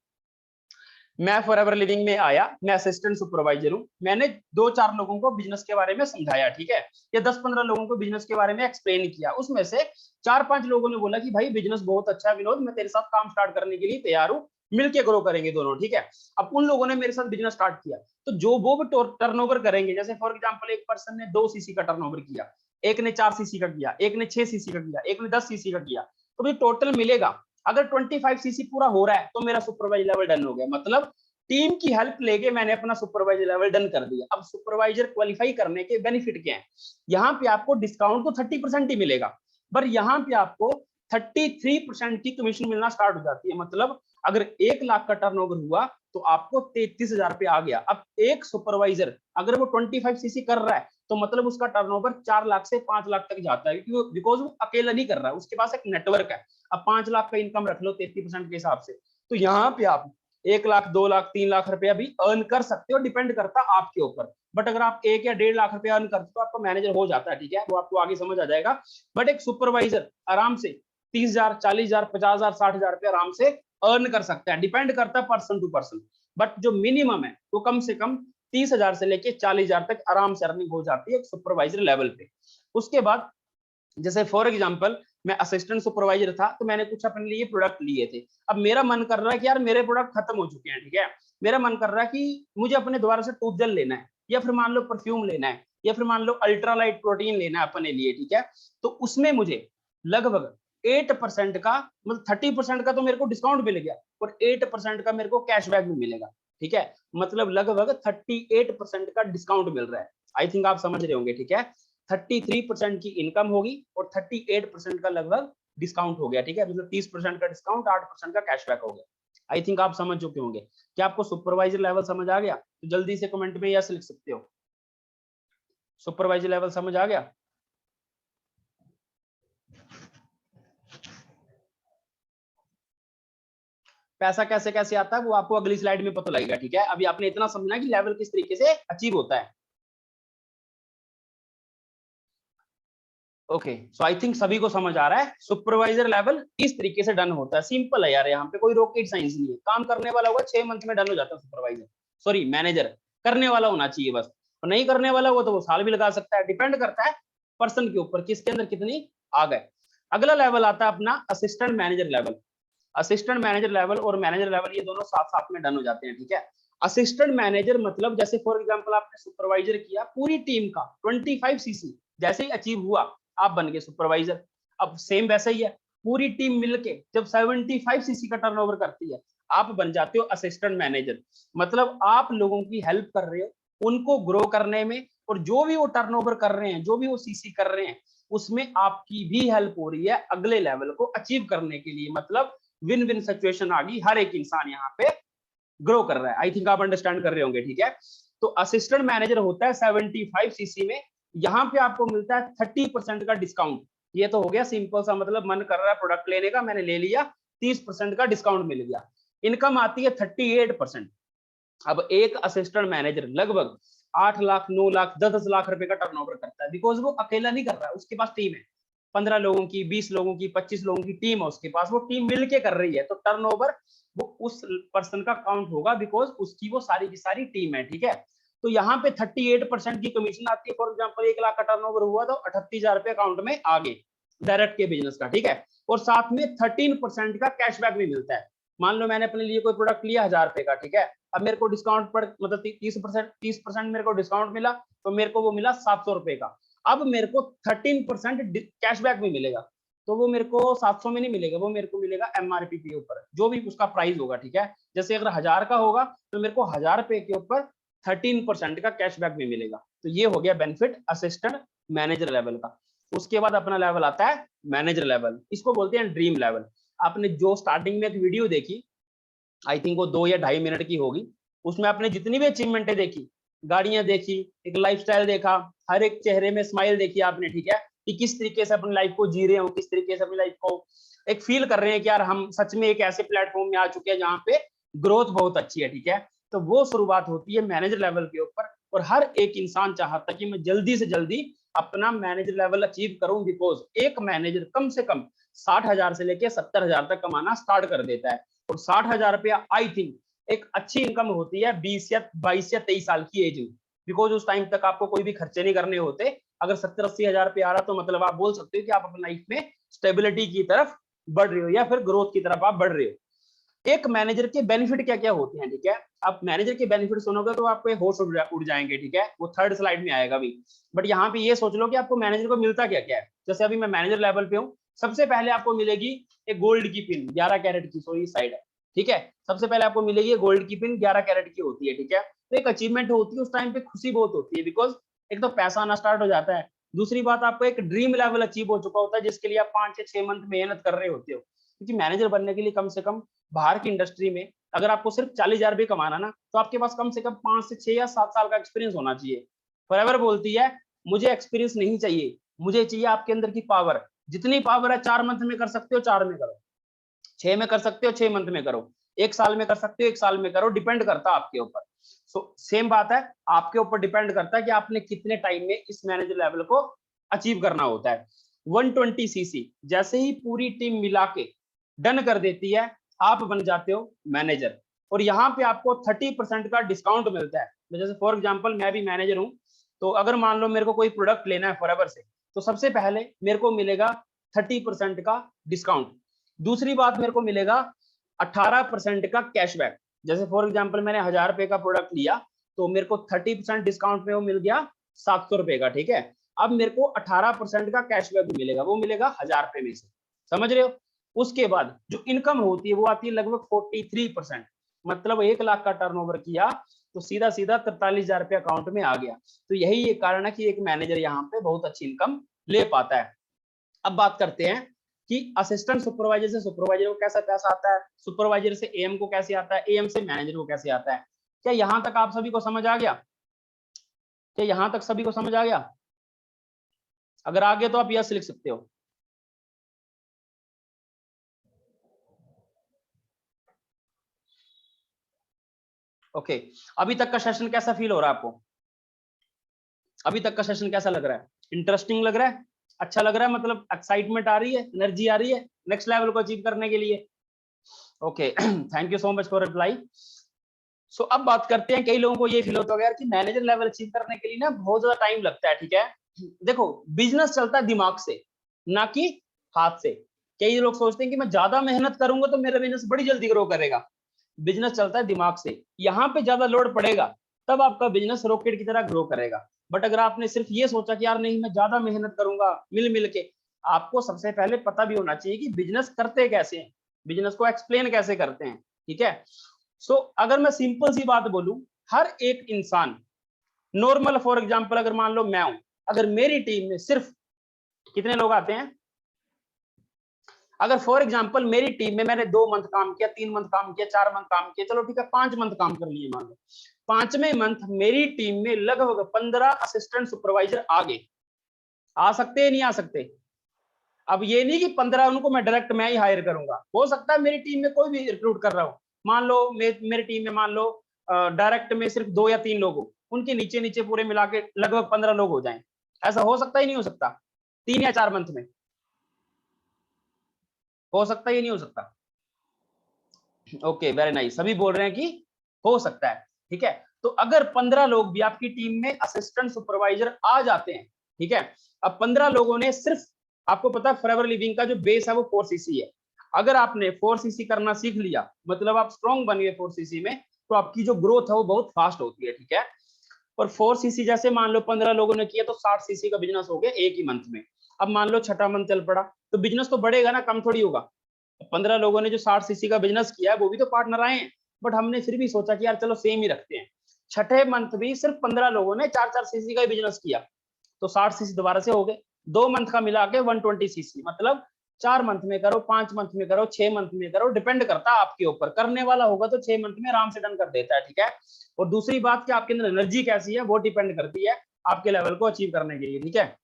मैं फॉरएवर लिविंग में आया, मैं असिस्टेंट सुपरवाइजर हूं, मैंने 2-4 लोगों को बिजनेस के बारे में समझाया, ठीक है, या 10-15 लोगों को बिजनेस के बारे में एक्सप्लेन किया। उसमें से 4-5 लोगों ने बोला कि भाई बिजनेस बहुत अच्छा है विनोद, मैं तेरे साथ काम स्टार्ट करने के लिए तैयार हूं, मिलके ग्रो करेंगे दोनों, ठीक है। अब उन लोगों ने मेरे साथ बिजनेस स्टार्ट किया, तो जो वो भी टर्नओवर करेंगे, जैसे फॉर एग्जांपल एक पर्सन ने 2 सीसी का टर्नओवर किया, एक ने 4 सीसी का किया, एक ने 6 सीसी का किया, एक ने 10 सीसी का किया, तो भाई टोटल मिलेगा अगर 25 सीसी पूरा हो रहा है तो मेरा सुपरवाइजर लेवल डन हो गया। मतलब टीम की हेल्प लेके मैंने अपना सुपरवाइजर लेवल डन कर दिया। अब सुपरवाइजर क्वालिफाई करने के बेनिफिट क्या है, यहाँ पे आपको डिस्काउंट तो 30% ही मिलेगा, पर यहाँ पे आपको 33% की कमीशन मिलना स्टार्ट हो जाती है। मतलब अगर 1 लाख का टर्नओवर हुआ तो आपको 33,000 रुपये आ गया। अब एक सुपरवाइजर अगर वो 25 सीसी कर रहा है तो मतलब उसका टर्नओवर 4 लाख से 5 लाख तक जाता है, बिकॉज वो अकेला नहीं कर रहा है, उसके पास एक नेटवर्क है। अब 5 लाख का इनकम रख लो 33% के हिसाब से, तो यहाँ पे आप 1 लाख 2 लाख 3 लाख रुपया भी अर्न कर सकते हो, डिपेंड करता है आपके ऊपर। बट अगर आप 1 या 1.5 लाख रुपया अर्न करते हो तो आपका मैनेजर हो जाता है, ठीक है, वो आपको आगे समझ आ जाएगा। बट एक सुपरवाइजर आराम से 30,000 40,000 50,000 60,000 रुपया आराम से अर्न कर सकता है, डिपेंड करता है पर्सन टू पर्सन। बट जो मिनिमम है वो कम से कम 30,000 से लेके 40,000 तक आराम से अर्निंग हो जाती है एक सुपरवाइजर लेवल पे। उसके बाद जैसे फॉर एग्जांपल मैं असिस्टेंट सुपरवाइजर था तो मैंने कुछ अपने लिए प्रोडक्ट लिए थे। अब मेरा मन कर रहा है कि यार मेरे प्रोडक्ट खत्म हो चुके हैं, ठीक है, मेरा मन कर रहा है कि मुझे अपने दोबारा से टूथ जेल लेना है, या फिर मान लो परफ्यूम लेना है, या फिर मान लो अल्ट्रालाइट प्रोटीन लेना है अपने लिए, ठीक है। तो उसमें मुझे लगभग 8% का, मतलब 30% का तो मेरे को डिस्काउंट मिल गया और 8% का मेरे को कैशबैक भी मिलेगा, ठीक है। मतलब लगभग 38% का डिस्काउंट मिल रहा है। आई थिंक आप समझ रहे होंगे, ठीक है। 33% की इनकम होगी और 38% का लगभग डिस्काउंट हो गया, ठीक है। मतलब 30% का डिस्काउंट 8% का कैशबैक हो गया। आई थिंक आप समझ चुके होंगे। क्या आपको सुपरवाइजर लेवल समझ आ गया? तो जल्दी से कमेंट में यस लिख सकते हो। सुपरवाइजर लेवल समझ आ गया? पैसा कैसे कैसे आता है वो आपको अगली स्लाइड में पता लगेगा, ठीक है। अभी आपने इतना समझना कि लेवल किस तरीके से अचीव होता है। ओके, सो आई थिंक सभी को समझ आ रहा है सुपरवाइजर लेवल इस तरीके से डन होता है। सिंपल है यार, यहाँ पे कोई रॉकेट साइंस नहीं है। काम करने वाला होगा 6 मंथ में डन हो जाता है सुपरवाइजर, सॉरी मैनेजर, करने वाला होना चाहिए बस। और नहीं करने वाला वो तो वो साल भी लगा सकता है, डिपेंड करता है पर्सन के ऊपर किसके अंदर कितनी आ गए। अगला लेवल आता है अपना assistant manager level. Assistant manager level और मैनेजर लेवल ये दोनों साथ साथ में डन हो जाते हैं, ठीक है। असिस्टेंट मैनेजर मतलब जैसे फॉर एग्जांपल आपने सुपरवाइजर किया, पूरी टीम का 25 सीसी जैसे ही अचीव हुआ आप बन गए सुपरवाइजर। अब सेम वैसा ही है, पूरी टीम मिलके जब 75 सीसी का टर्नओवर करती है आप बन जाते हो असिस्टेंट मैनेजर। मतलब आप लोगों की हेल्प कर रहे हो उनको ग्रो करने में, और जो भी वो टर्नओवर कर रहे हैं, जो भी वो सीसी कर रहे हैं, उसमें आपकी भी हेल्प हो रही है अगले लेवल को अचीव करने के लिए। मतलब विन विन सिचुएशन आ गई, हर एक इंसान यहाँ पे ग्रो कर रहा है। आई थिंक आप अंडरस्टैंड कर रहे होंगे, ठीक है। तो असिस्टेंट मैनेजर होता है 75 सीसी में, यहाँ पे आपको मिलता है 30% का डिस्काउंट। ये तो हो गया सिंपल सा, मतलब मन कर रहा है प्रोडक्ट लेने का, मैंने ले लिया, 30% का डिस्काउंट मिल गया। इनकम आती है 38%। अब एक असिस्टेंट मैनेजर लगभग 8 लाख 9 लाख 10 लाख रुपए का टर्नओवर करता है, बिकॉज वो अकेला नहीं कर रहा है, उसके पास टीम है 15 लोगों की, 20 लोगों की, 25 लोगों की टीम है उसके पास, वो टीम मिलके कर रही है, तो टर्नओवर वो उस पर्सन का काउंट होगा बिकॉज उसकी वो सारी की सारी टीम है, ठीक है। तो यहाँ पे 38% की कमीशन आती है। फॉर एग्जाम्पल 1 लाख का टर्नओवर हुआ तो 38,000 रुपए अकाउंट में आ गए डायरेक्ट के बिजनेस का, ठीक है। और साथ में 13% का कैशबैक भी मिलता है। मान लो मैंने अपने लिए कोई प्रोडक्ट लिया 1000 रुपए का, ठीक है, अब मेरे को डिस्काउंट पर मतलब 30% मेरे को डिस्काउंट मिला, तो मेरे को वो मिला 700 रुपए का। अब मेरे को 13% कैशबैक भी मिलेगा, तो वो मेरे को 700 में नहीं मिलेगा, वो मेरे को मिलेगा एमआरपी के ऊपर, जो भी उसका प्राइस होगा, ठीक है। जैसे अगर 1000 का होगा तो मेरे को 1000 रुपए के ऊपर 13% का कैशबैक भी मिलेगा। तो ये हो गया बेनिफिट असिस्टेंट मैनेजर लेवल का। उसके बाद अपना लेवल आता है मैनेजर लेवल, इसको बोलते हैं ड्रीम लेवल। आपने जो स्टार्टिंग में एक वीडियो देखी, आई थिंक वो 2 या 2.5 मिनट की होगी, उसमें आपने जितनी भी अचीवमेंटें देखी, गाड़ियां देखी, एक लाइफस्टाइल देखा, हर एक चेहरे में स्माइल देखी आपने, ठीक है, कि किस तरीके से अपनी लाइफ को जी रहे हो, किस तरीके से अपनी लाइफ को एक फील कर रहे हैं कि यार हम सच में एक ऐसे प्लेटफॉर्म में आ चुके हैं जहाँ पे ग्रोथ बहुत अच्छी है, ठीक है। तो वो शुरुआत होती है मैनेजर लेवल के ऊपर, और हर एक इंसान चाहता है कि मैं जल्दी से जल्दी अपना मैनेजर लेवल अचीव करूं, बिकॉज एक मैनेजर कम से कम 60,000 से लेके 70,000 तक कमाना स्टार्ट कर देता है। और 60,000 रुपया आई थिंक एक अच्छी इनकम होती है 20 या 22 या 23 साल की एज में, बिकॉज उस टाइम तक आपको कोई भी खर्चे नहीं करने होते। अगर 70-80 हजार रुपया आ रहा तो मतलब आप बोल सकते हो कि आप अपनी लाइफ में स्टेबिलिटी की तरफ बढ़ रहे हो या फिर ग्रोथ की तरफ आप बढ़ रहे हो। एक मैनेजर के बेनिफिट क्या क्या होते हैं, ठीक है। आप मैनेजर के बेनिफिट सुनोगे तो आपको होश उड़ जाएंगे, ठीक है, वो थर्ड स्लाइड में आएगा भी। बट यहाँ पे ये सोच लो कि आपको मैनेजर को मिलता क्या क्या है। जैसे अभी मैं मैनेजर लेवल पे हूँ, सबसे पहले आपको मिलेगी एक गोल्ड की पिन 11 कैरेट की, सो इस साइड है, ठीक है। सबसे पहले आपको मिलेगी गोल्ड की पिन 11 कैरेट की होती है, ठीक है। तो एक अचीवमेंट होती है, उस टाइम पे खुशी बहुत होती है, बिकॉज एक तो पैसा आना स्टार्ट हो जाता है, दूसरी बात आपको एक ड्रीम लेवल अचीव हो चुका होता है जिसके लिए आप 5 से 6 मंथ मेहनत कर रहे होते हो। क्योंकि मैनेजर बनने के लिए कम से कम बाहर की इंडस्ट्री में अगर आपको सिर्फ 40,000 भी कमाना ना, तो आपके पास कम से कम 5 से 6 या 7 साल का एक्सपीरियंस होना चाहिए। फॉरएवर बोलती है मुझे एक्सपीरियंस नहीं चाहिए, मुझे चाहिए आपके अंदर की पावर। जितनी पावर है 4 मंथ में कर सकते हो 4 में करो, 6 में कर सकते हो 6 मंथ में करो, 1 साल में कर सकते हो 1 साल में करो, डिपेंड करता है आपके ऊपर। सो सेम बात है, आपके ऊपर डिपेंड करता है कि आपने कितने टाइम में इस मैनेजर लेवल को अचीव करना होता है। 120 सीसी जैसे ही पूरी टीम मिला के डन कर देती है, आप बन जाते हो मैनेजर। और यहाँ पे आपको 30% का डिस्काउंट मिलता है। जैसे फॉर एग्जांपल मैं भी मैनेजर हूँ, तो अगर मान लो मेरे को कोई प्रोडक्ट लेना है फॉरएवर से, तो सबसे पहले मेरे को मिलेगा 30% का डिस्काउंट। दूसरी बात मेरे को मिलेगा 18% का कैशबैक। जैसे फॉर एग्जांपल मैंने 1000 रुपए का प्रोडक्ट लिया, तो मेरे को 30% डिस्काउंट में वो मिल गया 700 रुपए का, ठीक है। अब मेरे को 18% का कैशबैक भी मिलेगा, वो मिलेगा 1000 रुपए में से, समझ रहे हो। उसके बाद जो इनकम होती है वो आती है लगभग 43%। मतलब 1 लाख का टर्नओवर किया तो सीधा सीधा 43,000 रुपये अकाउंट में आ गया। तो यही एक कारण है कि एक मैनेजर यहाँ पे बहुत अच्छी इनकम ले पाता है। अब बात करते हैं कि असिस्टेंट सुपरवाइजर से सुपरवाइजर को कैसा पैसा आता है, सुपरवाइजर से एएम को कैसे आता है, एएम से मैनेजर को कैसे आता है। क्या यहाँ तक आप सभी को समझ आ गया? क्या यहाँ तक सभी को समझ आ गया? अगर आ गया तो आप यस लिख सकते हो। ओके, अभी तक का सेशन कैसा फील हो रहा है आपको? अभी तक का सेशन कैसा लग रहा है? इंटरेस्टिंग लग रहा है? अच्छा लग रहा है? मतलब एक्साइटमेंट आ रही है, एनर्जी आ रही है नेक्स्ट लेवल को अचीव करने के लिए? Okay, thank you so much for reply. So अब बात करते हैं, कई लोगों को ये फील होता है यार कि मैनेजर लेवल अचीव करने के लिए ना बहुत ज्यादा टाइम लगता है, ठीक है। देखो, बिजनेस चलता है दिमाग से, ना कि हाथ से। कई लोग सोचते हैं कि मैं ज्यादा मेहनत करूंगा तो मेरा बिजनेस बड़ी जल्दी ग्रो करेगा। बिजनेस चलता है दिमाग से, यहाँ पे ज्यादा लोड पड़ेगा तब आपका बिजनेस रॉकेट की तरह ग्रो करेगा। बट अगर आपने सिर्फ ये सोचा कि यार नहीं मैं ज्यादा मेहनत करूंगा मिल मिल के, आपको सबसे पहले पता भी होना चाहिए कि बिजनेस करते कैसे हैं, बिजनेस को एक्सप्लेन कैसे करते हैं, ठीक है। सो अगर मैं सिंपल सी बात बोलूं, हर एक इंसान नॉर्मल, फॉर एग्जांपल अगर मान लो मैं हूं, अगर मेरी टीम में सिर्फ कितने लोग आते हैं, अगर फॉर एग्जांपल मेरी टीम में मैंने 2 मंथ काम किया, 3 मंथ काम किया, 4 मंथ काम किया, चलो ठीक है 5 मंथ काम कर लिए मान लो, 5वें मंथ मेरी टीम में लगभग 15 असिस्टेंट सुपरवाइजर आ गए। आ सकते हैं नहीं आ सकते? अब ये नहीं कि 15 उनको मैं डायरेक्ट मैं ही हायर करूंगा, हो सकता है मेरी टीम में कोई भी रिक्रूट कर रहा हो, मान लो मेरी टीम में मान लो डायरेक्ट में सिर्फ 2 या 3 लोग हो, उनके नीचे नीचे पूरे मिला के लगभग 15 लोग हो जाएं। ऐसा हो सकता ही नहीं हो सकता? 3 या 4 मंथ में हो सकता ही नहीं हो सकता? ओके, वेरी नाइस, सभी बोल रहे हैं कि हो सकता है, ठीक है। तो अगर 15 लोग भी आपकी टीम में असिस्टेंट सुपरवाइजर आ जाते हैं, ठीक है, अब 15 लोगों ने सिर्फ, आपको पता है फॉरएवर लिविंग का जो बेस है वो 4cc है। अगर आपने 4cc करना सीख लिया, मतलब आप स्ट्रॉन्ग बन गए 4cc में, तो आपकी जो ग्रोथ है वो बहुत फास्ट होती है, ठीक है। और 4cc जैसे मान लो 15 लोगों ने किया तो 60cc का बिजनेस हो गया एक ही मंथ में। अब मान लो छठा मंथ चल पड़ा तो बिजनेस तो बढ़ेगा ना, कम थोड़ी होगा। 15 लोगों ने जो 60cc का बिजनेस किया है वो भी तो पार्टनर आए हैं, बट हमने फिर भी सोचा कि यार चलो सेम ही रखते हैं। छठे मंथ भी सिर्फ 15 लोगों ने 4-4cc का ही बिजनेस किया, तो 60cc दोबारा से हो गए। 2 मंथ का मिला के 120cc, मतलब 4 मंथ में करो, 5 मंथ में करो, 6 मंथ में करो, डिपेंड करता है आपके ऊपर। करने वाला होगा तो 6 मंथ में आराम से डन कर देता है, ठीक है। और दूसरी बात कि आपके अंदर एनर्जी कैसी है वो डिपेंड करती है आपके लेवल को अचीव करने के लिए, ठीक है।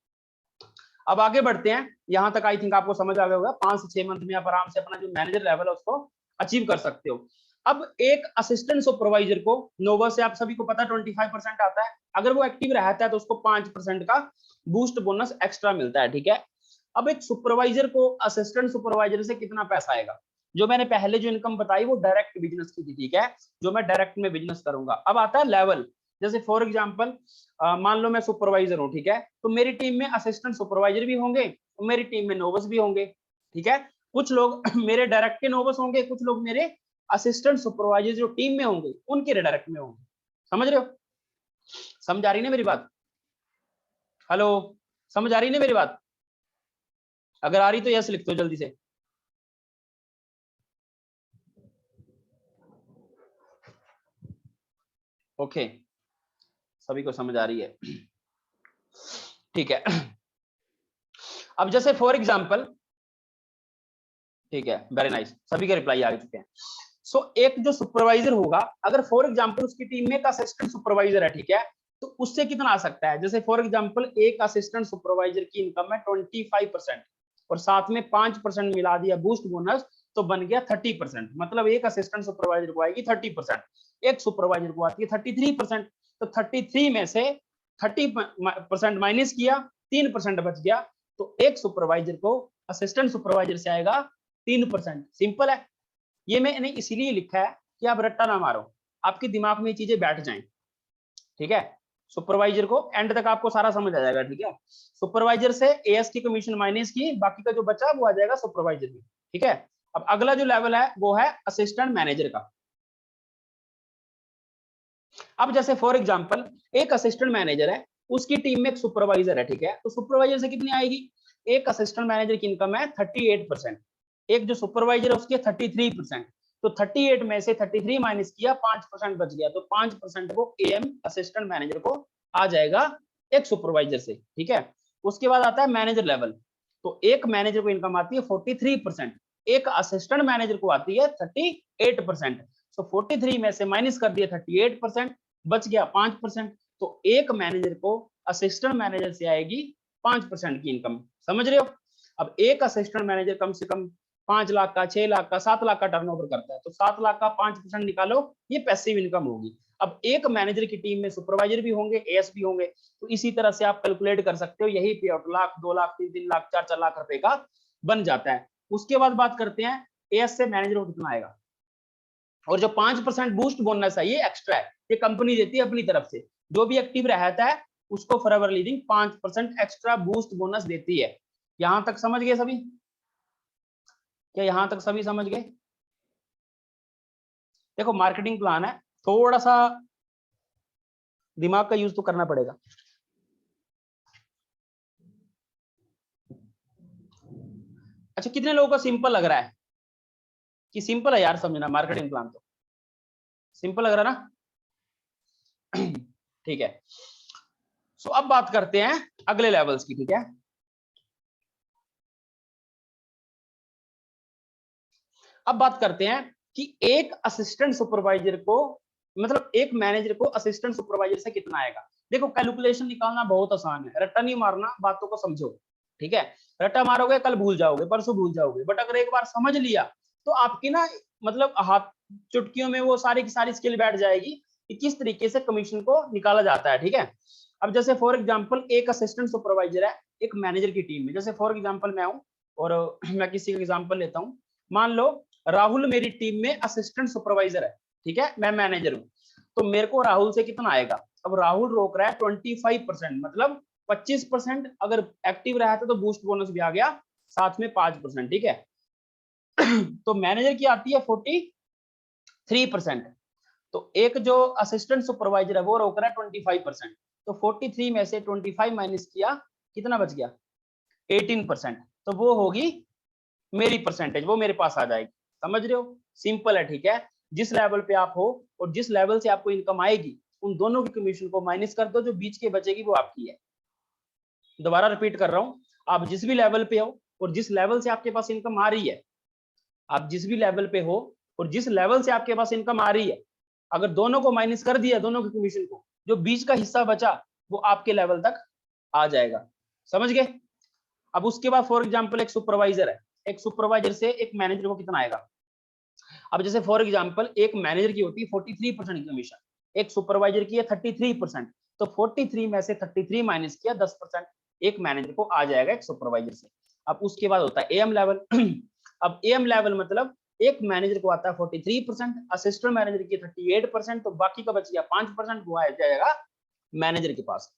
अब आगे बढ़ते हैं, यहां तक आई थिंक आपको समझ आ गया होगा। 5 से 6 मंथ में आप आराम से अपना जो मैनेजर लेवल है उसको अचीव कर सकते हो। अब एक असिस्टेंट सुपरवाइजर को नोवा से आप सभी को पता है 25% आता है, अगर वो एक्टिव रहता है तो उसको 5% का बूस्ट बोनस एक्स्ट्रा मिलता है, ठीक है। अब एक सुपरवाइजर को असिस्टेंट सुपरवाइजर से कितना पैसा आएगा? जो मैंने पहले जो इनकम बताई वो डायरेक्ट बिजनेस की थी, ठीक है, जो मैं डायरेक्ट में बिजनेस करूंगा। अब आता है लेवल, जैसे फॉर एग्जांपल मान लो मैं सुपरवाइजर हूं, ठीक है, तो मेरी टीम में असिस्टेंट सुपरवाइजर भी होंगे और मेरी टीम में नोवस भी होंगे, ठीक है। कुछ लोग मेरे डायरेक्ट के नोवस होंगे, कुछ लोग मेरे असिस्टेंट सुपरवाइजर जो टीम में होंगे उनके डायरेक्ट में होंगे। समझ रहे हो? समझ आ रही ना मेरी बात? हेलो, समझ आ रही ना मेरी बात? अगर आ रही तो यस लिख दो जल्दी से। ओके, सभी को समझ आ रही है, ठीक है। अब जैसे फॉर एग्जांपल, ठीक है, वेरी नाइस, सभी के रिप्लाई आ चुके हैं। सो एक जो सुपरवाइजर होगा, अगर फॉर एग्जांपल उसकी टीम में एक असिस्टेंट सुपरवाइजर है, ठीक है, तो उससे कितना आ सकता है? जैसे फॉर एग्जांपल एक असिस्टेंट सुपरवाइजर की इनकम है 25% और साथ में 5% मिला दिया बूस्ट बोनस, तो बन गया 30%। मतलब एक असिस्टेंट सुपरवाइजर को आएगी 30%, एक सुपरवाइजर को आती है 33%। तो 33 में से 30% माइनस किया, 3% बच गया, तो एक सुपरवाइजर को असिस्टेंट सुपरवाइजर से आएगा 3%। सिंपल है। ये मैंने इसीलिए लिखा है कि आप रट्टा ना मारो, आपके दिमाग में ये चीजें बैठ जाएं, ठीक है। सुपरवाइजर को एंड तक आपको सारा समझ आ जाएगा, ठीक है। सुपरवाइजर से एएस की कमीशन माइनस की, बाकी का जो बचा वो आ जाएगा सुपरवाइजर में, ठीक है। अब अगला जो लेवल है वो है असिस्टेंट मैनेजर का। अब जैसे फॉर एग्जांपल एक असिस्टेंट मैनेजर है, उसकी टीम में एक सुपरवाइजर है, ठीक है, तो सुपरवाइजर से कितनी आएगी? एक असिस्टेंट मैनेजर की इनकम है 38%, एक जो सुपरवाइजर है उसकी 33%। तो 38 में से 33 माइनस किया, 5% बच गया, तो 5% को एएम असिस्टेंट मैनेजर को आ जाएगा एक सुपरवाइजर से, ठीक है। उसके बाद आता है मैनेजर लेवल, तो एक मैनेजर को इनकम आती है 43%, एक असिस्टेंट मैनेजर को आती है 38%। सो 43 में से माइनस कर दिया 38%, बच गया 5%, तो एक मैनेजर को असिस्टेंट मैनेजर से आएगी 5% की इनकम। समझ रहे हो? अब एक असिस्टेंट मैनेजर कम से कम 5 लाख का, 6 लाख का, 7 लाख का टर्नओवर करता है, तो 7 लाख का 5% निकालो, ये पैसिव इनकम होगी। अब एक मैनेजर की टीम में सुपरवाइजर भी होंगे, एएस भी होंगे, तो इसी तरह से आप कैलकुलेट कर सकते हो, यही पे आउट लाख, 2 लाख, 3 लाख, 4 लाख रुपए का बन जाता है। उसके बाद बात करते हैं एएस से मैनेजर को कितना आएगा। और जो 5% बूस्ट बोनस है ये एक्स्ट्रा है, ये कंपनी देती है अपनी तरफ से। जो भी एक्टिव रहता है उसको forever leaving 5% extra boost bonus देती है। यहां तक समझ गए सभी? क्या यहां तक सभी समझ गए? देखो मार्केटिंग प्लान है, थोड़ा सा दिमाग का यूज तो करना पड़ेगा। अच्छा, कितने लोगों को सिंपल लग रहा है कि सिंपल है यार समझना मार्केटिंग प्लान? तो सिंपल लग रहा है ना? ठीक है। सो अब बात करते हैं अगले लेवल्स की। ठीक है, अब बात करते हैं कि एक असिस्टेंट सुपरवाइजर को, मतलब एक मैनेजर को असिस्टेंट सुपरवाइजर से कितना आएगा। देखो कैलकुलेशन निकालना बहुत आसान है, रट्टा नहीं मारना, बातों को समझो। ठीक है, रट्टा मारोगे कल भूल जाओगे, परसों भूल जाओगे, बट अगर एक बार समझ लिया तो आपकी ना मतलब हाथ चुटकियों में वो सारी की सारी स्किल बैठ जाएगी कि किस तरीके से कमीशन को निकाला जाता है। ठीक है, अब जैसे फॉर एग्जांपल एक असिस्टेंट सुपरवाइजर है एक मैनेजर की टीम में, जैसे फॉर एग्जांपल मैं हूं और मैं किसी का एग्जांपल लेता हूं, मान लो राहुल मेरी टीम में असिस्टेंट सुपरवाइजर है। ठीक है, मैं मैनेजर हूं, तो मेरे को राहुल से कितना आएगा। अब राहुल रोक रहा है 25%, मतलब 25%। अगर एक्टिव रहा था तो बूस्ट बोनस भी आ गया साथ में 5%। ठीक है, तो मैनेजर की आती है 43%। तो एक जो असिस्टेंट सुपरवाइजर है वो रोक रहा है 25%, तो 43 में से 25 माइनस किया, कितना बच गया? 18%। तो वो होगी मेरी परसेंटेज, वो मेरे पास आ जाएगी। समझ रहे हो? सिंपल है। ठीक है, जिस लेवल पे आप हो और जिस लेवल से आपको इनकम आएगी उन दोनों की कमीशन को माइनस कर दो, जो बीच के बचेगी वो आपकी है। दोबारा रिपीट कर रहा हूं, आप जिस भी लेवल पे हो और जिस लेवल से आपके पास इनकम आ रही है, आप जिस भी लेवल पे हो और जिस लेवल से आपके पास इनकम आ रही है, अगर दोनों को माइनस कर दिया, दोनों की कमीशन को, जो बीच का हिस्सा बचा वो आपके लेवल तक आ जाएगा। समझ गए? अब उसके बाद फॉर एग्जांपल एक सुपरवाइजर है, एक सुपरवाइजर से एक मैनेजर को कितना आएगा। अब जैसे फॉर एग्जांपल एक मैनेजर की होती है 43% की कमीशन, एक सुपरवाइजर की है 33%, तो 43 में से 33 माइनस किया 10%, एक मैनेजर को आ जाएगा एक सुपरवाइजर से। अब उसके बाद होता है एएम लेवल। अब एएम लेवल मतलब एक मैनेजर को आता है 43%, असिस्टेंट मैनेजर की 38%, तो बाकी का बच गया 5%, वो आ जाएगा मैनेजर के पास।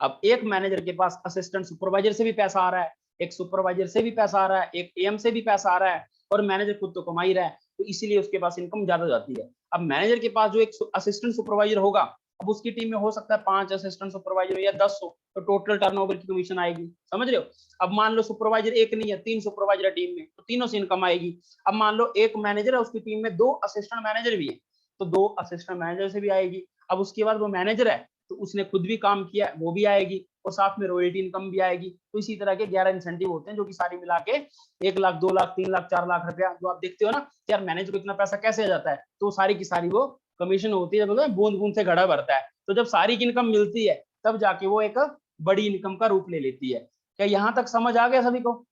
अब एक मैनेजर के पास असिस्टेंट सुपरवाइजर से भी पैसा आ रहा है, एक सुपरवाइजर से भी पैसा आ रहा है, एक एएम से भी पैसा आ रहा है, और मैनेजर खुद तो कमा ही रहा है, तो इसीलिए उसके पास इनकम ज्यादा जाती है। अब मैनेजर के पास जो एक असिस्टेंट सुपरवाइजर होगा, अब उसकी टीम में हो सकता है 5 असिस्टेंट सुपरवाइजर या 10 हो, तो टोटल टर्नओवर की कमीशन आएगी। समझ रहे हो? अब मान लो सुपरवाइजर एक नहीं है, 3 सुपरवाइजर टीम में, तो तीनों से इनकम आएगी। अब मान लो एक मैनेजर है, उसकी टीम में 2 असिस्टेंट मैनेजर भी है, तो 2 असिस्टेंट मैनेजर से भी आएगी। अब उसके बाद वो मैनेजर है तो उसने खुद भी काम किया, वो भी आएगी, और साथ में रॉयल्टी इनकम भी आएगी। तो इसी तरह के 11 इंसेंटिव होते हैं, जो कि सारी मिला के 1 लाख, 2 लाख, 3 लाख, 4 लाख रुपया, जो आप देखते हो ना यार मैनेजर को इतना पैसा कैसे आ जाता है, तो सारी की सारी वो कमीशन होती है, मतलब बूंद बूंद से घड़ा भरता है। तो जब सारी की इनकम मिलती है तब जाके वो एक बड़ी इनकम का रूप ले लेती है। क्या यहां तक समझ आ गया सभी को?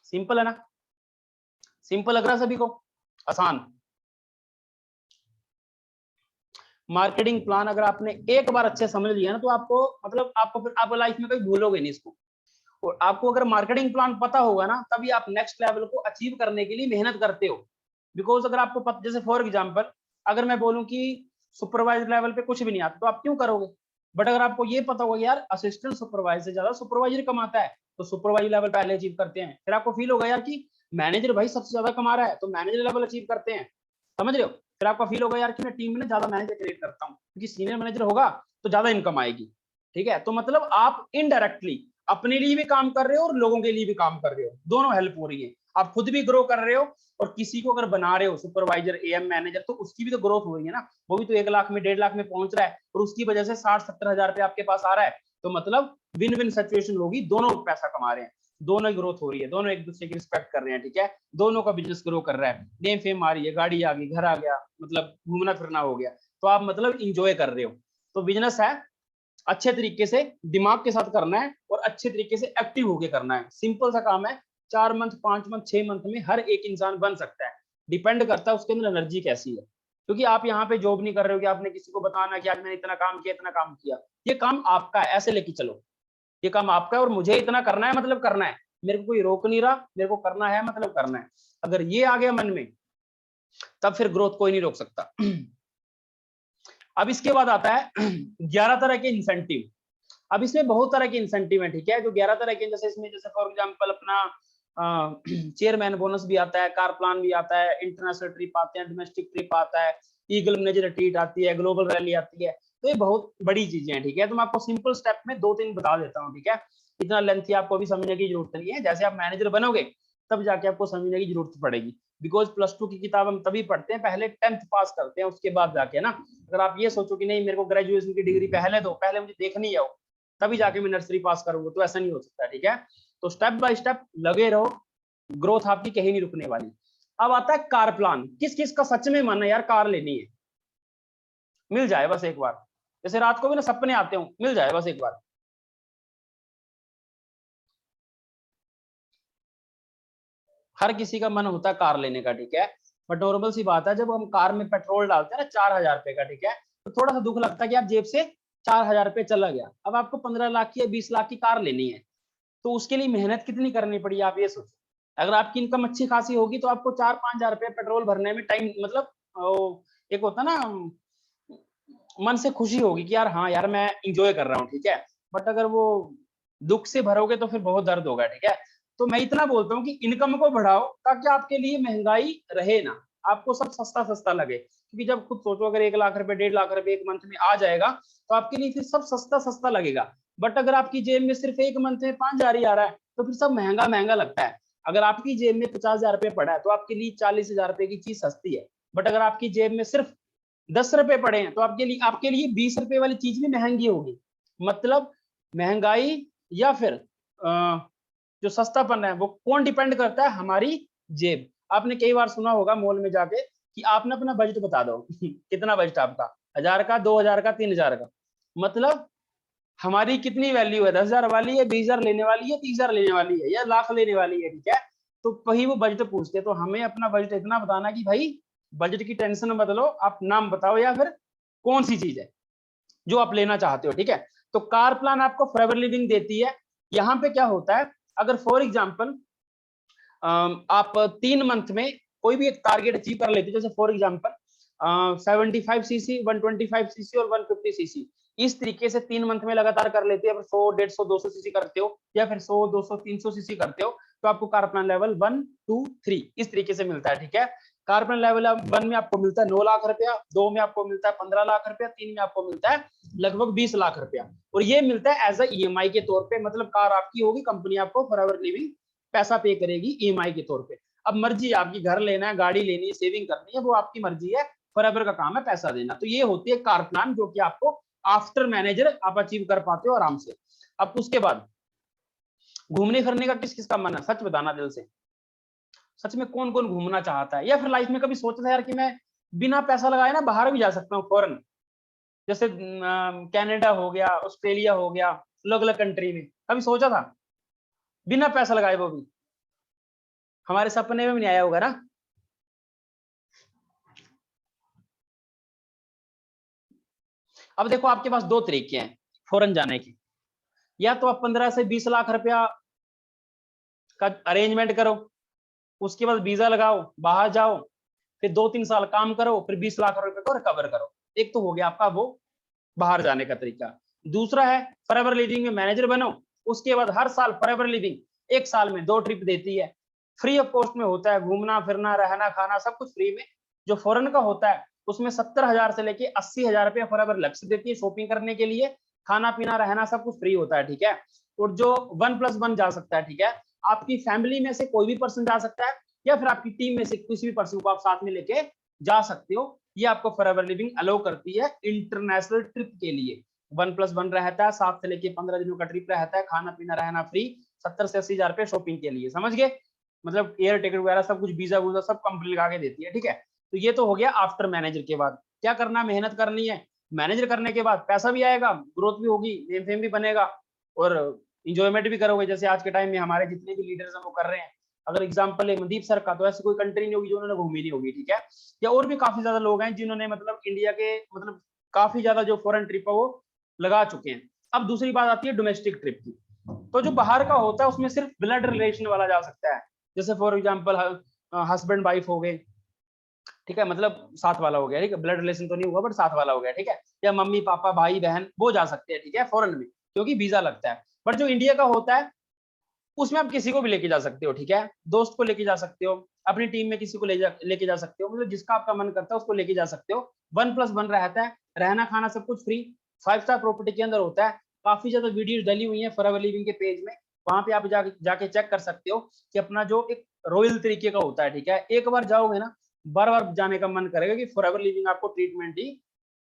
सिंपल है ना? सिंपल लग रहा है सभी को? आसान? मार्केटिंग प्लान अगर आपने एक बार अच्छे समझ लिया ना, तो आपको मतलब आपको फिर आप लाइफ में कभी भूलोगे नहीं इसको। और आपको अगर मार्केटिंग प्लान पता होगा ना, तभी आप नेक्स्ट लेवल को अचीव करने के लिए मेहनत करते हो। बिकॉज अगर आपको जैसे फॉर एग्जांपल अगर मैं बोलूं कि सुपरवाइजर लेवल पे कुछ भी नहीं आता, तो आप क्यों करोगे। बट अगर आपको ये पता होगा यार असिस्टेंट सुपरवाइजर से ज्यादा सुपरवाइजर कमाता है, तो सुपरवाइजर लेवल पहले अचीव करते हैं, फिर आपको फील होगा यार कि मैनेजर भाई सबसे ज्यादा कमा रहा है, तो मैनेजर लेवल अचीव करते हैं। समझ रहे हो? फिर आपका फील होगा यार कि मैं टीम में ज्यादा मैनेजर क्रिएट करता हूँ, क्योंकि सीनियर मैनेजर होगा तो ज्यादा इनकम आएगी। ठीक है, तो मतलब आप इनडायरेक्टली अपने लिए भी काम कर रहे हो और लोगों के लिए भी काम कर रहे हो, दोनों हेल्प हो रही है। आप खुद भी ग्रो कर रहे हो और किसी को अगर बना रहे हो सुपरवाइजर, एएम, मैनेजर, तो उसकी भी तो ग्रोथ हो रही है ना। वो भी तो 1 लाख में 1.5 लाख में पहुंच रहा है, और उसकी वजह से 60-70 हजार रुपये आपके पास आ रहा है। तो मतलब विन विन सिचुएशन होगी, दोनों पैसा कमा रहे हैं, दोनों की ग्रोथ हो रही है, दोनों एक दूसरे की रिस्पेक्ट कर रहे हैं। ठीक है, दोनों का बिजनेस ग्रो कर रहा है, नेम फेम आ रही है, गाड़ी आ गई, घर आ गया, मतलब घूमना फिरना हो गया, तो आप मतलब इंजॉय कर रहे हो। तो बिजनेस है, अच्छे तरीके से दिमाग के साथ करना है और अच्छे तरीके से एक्टिव होके करना है। सिंपल सा काम है, 4 मंथ, 5 मंथ, 6 मंथ में हर एक इंसान बन सकता है। डिपेंड करता है उसके अंदर एनर्जी कैसी है, क्योंकि आप यहाँ पे जॉब नहीं कर रहे हो कि आपने किसी को बताना कि आज मैंने इतना काम किया, इतना काम किया। ये काम आपका है, ऐसे लेके चलो, ये काम आपका है और मुझे इतना करना है, मतलब करना है। मेरे को कोई रोक नहीं रहा, मेरे को करना है मतलब करना है। अगर ये आ गया मन में, तब फिर ग्रोथ कोई नहीं रोक सकता। अब इसके बाद आता है 11 तरह के इंसेंटिव। अब इसमें बहुत तरह के इंसेंटिव है, ठीक है, जो 11 तरह के, जैसे इसमें जैसे फॉर एग्जांपल अपना चेयरमैन बोनस भी आता है, कार प्लान भी आता है, इंटरनेशनल ट्रिप आते हैं, डोमेस्टिक ट्रिप आता है, ईगल मैनेजर ट्रीट आती है, ग्लोबल रैली आती है। तो ये बहुत बड़ी चीजें हैं, ठीक है। तो मैं आपको सिंपल स्टेप में 2-3 बता देता हूँ, ठीक है। इतना लेंथी आपको अभी समझने की जरूरत नहीं है, जैसे आप मैनेजर बनोगे तब जाके आपको समझने की जरूरत पड़ेगी। बिकॉज +2 की किताब हम तभी पढ़ते हैं, पहले 10th पास करते हैं, उसके बाद जाके ना। अगर आप ये सोचो कि नहीं मेरे को ग्रेजुएशन की डिग्री पहले दो, पहले मुझे देखनी है तभी जाके मैं नर्सरी पास करूंगा, तो ऐसा नहीं हो सकता, ठीक है। तो स्टेप बाय स्टेप लगे रहो, ग्रोथ आपकी कहीं नहीं रुकने वाली। अब आता है कार प्लान। किस किस का सच में मन है यार कार लेनी है, मिल जाए बस एक बार। जैसे रात को भी ना सपने आते हो, मिल जाए बस एक बार। हर किसी का मन होता है कार लेने का, ठीक है। बट नॉर्मल सी बात है, जब हम कार में पेट्रोल डालते हैं ना 4000 रुपए का, ठीक है, तो थोड़ा सा दुख लगता है कि आप जेब से 4000 रुपए चला गया। अब आपको 15 लाख की या 20 लाख की कार लेनी है, तो उसके लिए मेहनत कितनी करनी पड़ी, आप ये सोचो। अगर आपकी इनकम अच्छी खासी होगी तो आपको 4-5 हजार रुपए पेट्रोल भरने में टाइम, मतलब एक होता ना मन से खुशी होगी कि यार हाँ यार मैं इंजॉय कर रहा हूँ, ठीक है। बट अगर वो दुख से भरोगे तो फिर बहुत दर्द होगा, ठीक है। तो मैं इतना बोलता हूँ कि इनकम को बढ़ाओ ताकि आपके लिए महंगाई रहे ना, आपको सब सस्ता सस्ता लगे। क्योंकि जब खुद सोचो अगर 1 लाख रुपए 1.5 लाख रुपए एक मंथ में आ जाएगा तो आपके लिए फिर सब सस्ता सस्ता लगेगा। बट अगर आपकी जेब में सिर्फ एक मंथ में 5,000 ही आ रहा है तो फिर सब महंगा महंगा लगता है। अगर आपकी जेब में 50,000 रुपए पड़ा है तो आपके लिए 40,000 रुपए की चीज सस्ती है। बट अगर आपकी जेब में सिर्फ 10 रुपए पड़े हैं तो आपके लिए 20 रुपए वाली चीज भी महंगी होगी। मतलब महंगाई या फिर जो सस्तापन है वो कौन डिपेंड करता है, हमारी जेब। आपने कई बार सुना होगा मॉल में जाके कि आपने अपना बजट बता दो कितना बजट आपका, 1000 का, 2000 का, 3000 का। मतलब हमारी कितनी वैल्यू है, 10,000 वाली है, 20,000 लेने वाली है, 30,000 लेने वाली है, या लाख लेने वाली है, ठीक है। तो वही वो बजट पूछते हैं। तो हमें अपना बजट इतना बताना कि भाई बजट की टेंशन मत लो, आप नाम बताओ या फिर कौन सी चीज है जो आप लेना चाहते हो, ठीक है। तो कार प्लान आपको फॉरएवर लिविंग देती है। यहाँ पे क्या होता है, अगर फॉर एग्जाम्पल आप 3 मंथ में कोई भी एक टारगेट अचीव कर लेते हो, जैसे फॉर एग्जाम्पल 75 सीसी, 125 सीसी और 150 सीसी, इस तरीके से 3 मंथ में लगातार कर लेते हो। 100, 150, 200 सीसी करते हो या फिर 100, 200, 300 सीसी करते हो, तो आपको कार प्लान लेवल 1, 2, 3 इस तरीके से मिलता है, ठीक है। कार प्लान लेवल 1 में आपको मिलता है 9 लाख रुपया, 2 में आपको मिलता है 15 लाख रुपया, 3 में आपको मिलता है लगभग 20 लाख रुपया। और ये मिलता है एज अ ईएमआई के तौर पे, मतलब कार आपकी होगी, कंपनी आपको फॉरएवर लिविंग पैसा पे करेगी ईएमआई के तौर पे। अब मर्जी आपकी, घर लेना है, गाड़ी लेनी है, सेविंग करनी है, वो आपकी मर्जी है, फॉरएवर का काम है पैसा देना। तो ये होती है कार प्लान, जो कि आपको आफ्टर मैनेजर आप अचीव कर पाते हो आराम से। अब उसके बाद घूमने फिरने का किस किस का मन है, सच बताना दिल से। सच में कौन कौन घूमना चाहता है, या फिर लाइफ में कभी सोचा था यार कि मैं बिना पैसा लगाए ना बाहर भी जा सकता हूँ फॉरेन, जैसे कनाडा हो गया, ऑस्ट्रेलिया हो गया, अलग अलग कंट्री में, कभी सोचा था बिना पैसा लगाए? वो भी हमारे सपने में भी नहीं आया होगा ना। अब देखो आपके पास 2 तरीके हैं फॉरेन जाने की। या तो आप 15 से 20 लाख रुपया का अरेंजमेंट करो, उसके बाद वीजा लगाओ, बाहर जाओ, फिर 2-3 साल काम करो, फिर 20 लाख रुपए को रिकवर करो। एक तो हो गया आपका वो बाहर जाने का तरीका। दूसरा है फॉरएवर लिविंग में मैनेजर बनो, उसके बाद हर साल फॉरएवर लिविंग 1 साल में 2 ट्रिप देती है, फ्री ऑफ कॉस्ट में होता है, घूमना फिरना रहना खाना सब कुछ फ्री में। जो फॉरेन का होता है उसमें 70,000 से लेके 80,000 रुपया फॉरएवर अलग से देती है शॉपिंग करने के लिए, खाना पीना रहना सब कुछ फ्री होता है, ठीक है। और जो 1+1 जा सकता है, ठीक है, आपकी फैमिली में से कोई भी पर्सन जा सकता है, या फिर आपकी टीम में से किसी भी पर्सन को आप साथ में लेके जा सकते हो। ये आपको फॉरएवर लिविंग अलाउ करती है इंटरनेशनल ट्रिप के लिए। 1+1 रहता है, 7 से लेके 15 दिनों का ट्रिप रहता है, खाना पीना रहना फ्री, 70 से 80,000 रुपए शॉपिंग के लिए, समझ गए। मतलब एयर टिकट वगैरह सब कुछ, वीजा वूजा सब कंपनी लगा के देती है, ठीक है। तो ये तो हो गया आफ्टर मैनेजर के बाद। क्या करना, मेहनत करनी है। मैनेजर करने के बाद पैसा भी आएगा, ग्रोथ भी होगी, नेम फेम भी बनेगा, और इंजॉयमेंट भी करोगे। जैसे आज के टाइम में हमारे जितने भी लीडर्स हैं वो कर रहे हैं। अगर एग्जांपल है मनदीप सर का, तो ऐसी कोई कंट्री नहीं होगी जो उन्होंने घूमी नहीं होगी, ठीक है। या और भी काफी ज्यादा लोग हैं जिन्होंने मतलब इंडिया के मतलब काफी ज्यादा जो फॉरेन ट्रिप है वो लगा चुके हैं। अब दूसरी बात आती है डोमेस्टिक ट्रिप की। तो जो बाहर का होता है उसमें सिर्फ ब्लड रिलेशन वाला जा सकता है, जैसे फॉर एग्जांपल हस्बैंड वाइफ हो गए, ठीक है, मतलब साथ वाला हो गया, ठीक है, ब्लड रिलेशन तो नहीं हुआ बट साथ वाला हो गया, ठीक है, या मम्मी पापा भाई बहन, वो जा सकते हैं, ठीक है, फॉरेन में, क्योंकि वीजा लगता है। बट जो इंडिया का होता है उसमें आप किसी को भी लेके जा सकते हो, ठीक है, दोस्त को लेके जा सकते हो, अपनी टीम में किसी को लेके जा सकते हो, मतलब जिसका आपका मन करता है उसको लेके जा सकते हो। 1+1 रहता है, रहना खाना सब कुछ फ्री, 5 स्टार प्रॉपर्टी के अंदर होता है। काफी ज्यादा वीडियो डली हुई है फॉरएवर लिविंग के पेज में, वहां पे आप जाके चेक कर सकते हो कि अपना जो एक रॉयल तरीके का होता है, ठीक है, एक बार जाओगे ना बार बार जाने का मन करेगा कि फॉरएवर लिविंग आपको ट्रीटमेंट ही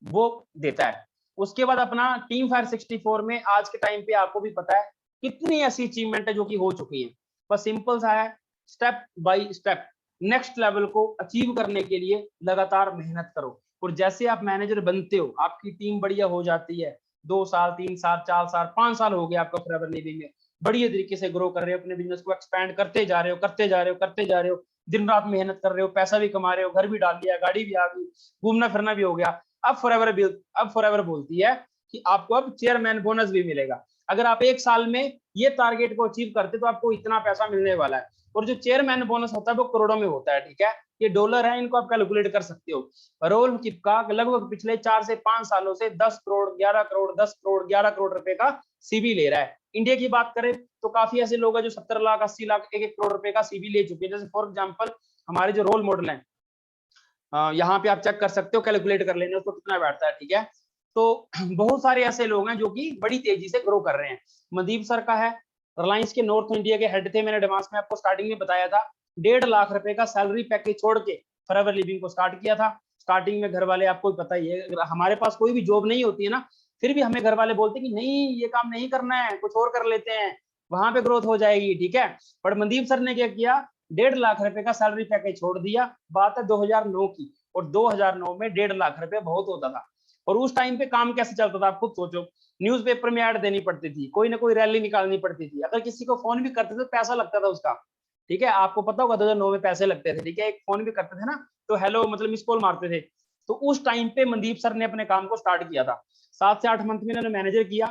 वो देता है। उसके बाद अपना टीम फायर 64 में आज के टाइम पे आपको भी पता है कितनी ऐसी अचीवमेंट है जो कि हो चुकी है। बस सिंपल सा है, step by step next level को अचीव करने के लिए लगातार मेहनत करो, और जैसे आप मैनेजर बनते हो आपकी टीम बढ़िया हो जाती है, 2 साल 3 साल 4 साल 5 साल हो गया आपका फॉरएवर लिविंग में, बढ़िया तरीके से ग्रो कर रहे हो, अपने बिजनेस को एक्सपैंड करते जा रहे हो, करते जा रहे हो, करते जा रहे हो, दिन रात मेहनत कर रहे हो, पैसा भी कमा रहे हो, घर भी डाल लिया, गाड़ी भी आ गई, घूमना फिरना भी हो गया। अब फॉरएवर बोलती है कि आपको अब चेयरमैन बोनस भी मिलेगा। अगर आप 1 साल में ये टारगेट को अचीव करते तो आपको इतना पैसा मिलने वाला है, और जो चेयरमैन बोनस होता है वो करोड़ों में होता है, ठीक है, ये डॉलर है, इनको आप कैलकुलेट कर सकते हो। रोल किपका लगभग पिछले 4 से 5 सालों से 10 करोड़ 11 करोड़ 10 करोड़ 11 करोड़ रुपए का सीवी ले रहा है। इंडिया की बात करें तो काफी ऐसे लोग हैं जो 70 लाख 80 लाख 1-1 करोड़ रुपए का सीवी ले चुके हैं, जैसे फॉर एग्जाम्पल हमारे जो रोल मॉडल है, यहाँ पे आप चेक कर सकते हो, कैलकुलेट कर लेना उसको कितना बैठता है, ठीक है। तो बहुत सारे ऐसे लोग हैं जो कि बड़ी तेजी से ग्रो कर रहे हैं। मनदीप सर का है, रिलायंस के नॉर्थ इंडिया के हेड थे, मैंने एडवांस में आपको स्टार्टिंग में बताया था, 1.5 लाख रुपए का सैलरी पैकेज छोड़ के फॉरएवर लिविंग को स्टार्ट किया था। स्टार्टिंग में घर वाले, आपको पता ही है, हमारे पास कोई भी जॉब नहीं होती है ना, फिर भी हमें घर वाले बोलते कि नहीं ये काम नहीं करना है, कुछ और कर लेते हैं, वहां पे ग्रोथ हो जाएगी, ठीक है। पर मनदीप सर ने क्या किया, 1.5 लाख रुपए का सैलरी पैकेज छोड़ दिया। बात है 2009 की, और 2009 में 1.5 लाख रुपए बहुत होता था। और उस टाइम पे काम कैसे चलता था आप खुद सोचो, न्यूज़पेपर में ऐड देनी पड़ती थी, कोई ना कोई रैली निकालनी पड़ती थी, अगर किसी को फोन भी करते थे तो पैसा लगता था उसका, ठीक है, आपको पता होगा 2009 में पैसे लगते थे, ठीक है, एक फोन भी करते थे ना तो हेलो मतलब मिस कॉल मारते थे। तो उस टाइम पे मनदीप सर ने अपने काम को स्टार्ट किया था, 7 से 8 मंथ में इन्होंने मैनेजर किया।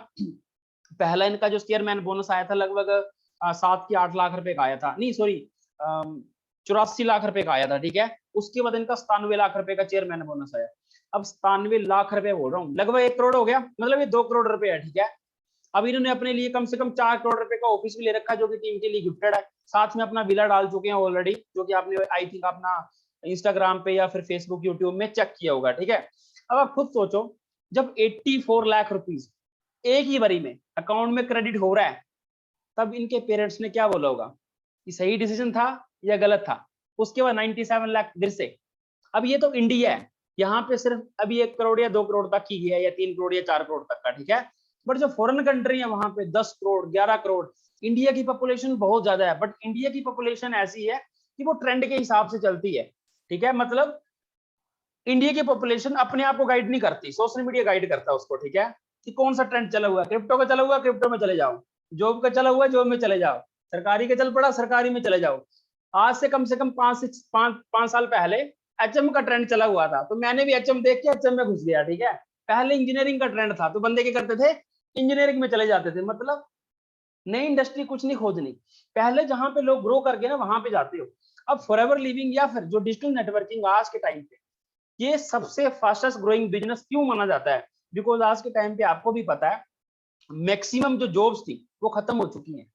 पहला इनका जो चेयरमैन बोनस आया था लगभग 7 की 8 लाख रुपए का आया था, नहीं सॉरी 84 लाख रुपए का आया था, ठीक है। उसके बाद इनका 97 लाख रुपए का चेयरमैन बोनस आया। अब 97 लाख रुपए बोल रहा हूँ, लगभग 1 करोड़ हो गया, मतलब ये 2 करोड़ रुपए है, ठीक है। अब इन्होंने अपने लिए कम से कम 4 करोड़ रुपए का ऑफिस भी ले रखा है, जो कि टीम के लिए गिफ्टेड है। साथ में अपना विला डाल चुके हैं ऑलरेडी, जो कि आपने आई थिंक अपना इंस्टाग्राम पे या फिर फेसबुक यूट्यूब में चेक किया होगा, ठीक है। अब आप खुद सोचो, जब 84 लाख रुपीज एक ही बारी में अकाउंट में क्रेडिट हो रहा है, तब इनके पेरेंट्स ने क्या बोला होगा कि सही डिसीजन था या गलत था। उसके बाद 97 लाख फिर से। अब ये तो इंडिया है, यहाँ पे सिर्फ अभी 1 करोड़ या 2 करोड़ तक ही है, या 3 करोड़ या 4 करोड़ तक का, ठीक है। बट जो फॉरेन कंट्री है वहां पे 10 करोड़ 11 करोड़। इंडिया की पॉपुलेशन बहुत ज्यादा है, बट इंडिया की पॉपुलेशन ऐसी है कि वो ट्रेंड के हिसाब से चलती है, ठीक है, मतलब इंडिया की पॉपुलेशन अपने आप को गाइड नहीं करती, सोशल मीडिया गाइड करता है उसको, ठीक है, कि कौन सा ट्रेंड चला हुआ है, क्रिप्टो का चला हुआ क्रिप्टो में चले जाओ, जॉब का चला हुआ जॉब में चले जाओ, सरकारी का चल पड़ा सरकारी में चले जाओ। आज से कम 5 साल पहले एचएम का ट्रेंड चला हुआ था, तो मैंने भी एचएम देख के एचएम में घुस गया, ठीक है। पहले इंजीनियरिंग का ट्रेंड था, तो बंदे क्या करते थे, इंजीनियरिंग में चले जाते थे, मतलब नई इंडस्ट्री कुछ नहीं खोजनी, पहले जहां पे लोग ग्रो करके ना वहां पे जाते हो। अब फॉरएवर लिविंग या फिर जो डिजिटल नेटवर्किंग आज के टाइम पे ये सबसे फास्टेस्ट ग्रोइंग बिजनेस क्यों माना जाता है, बिकॉज आज के टाइम पे आपको भी पता है मैक्सिमम जो जॉब्स थी वो खत्म हो चुकी हैं।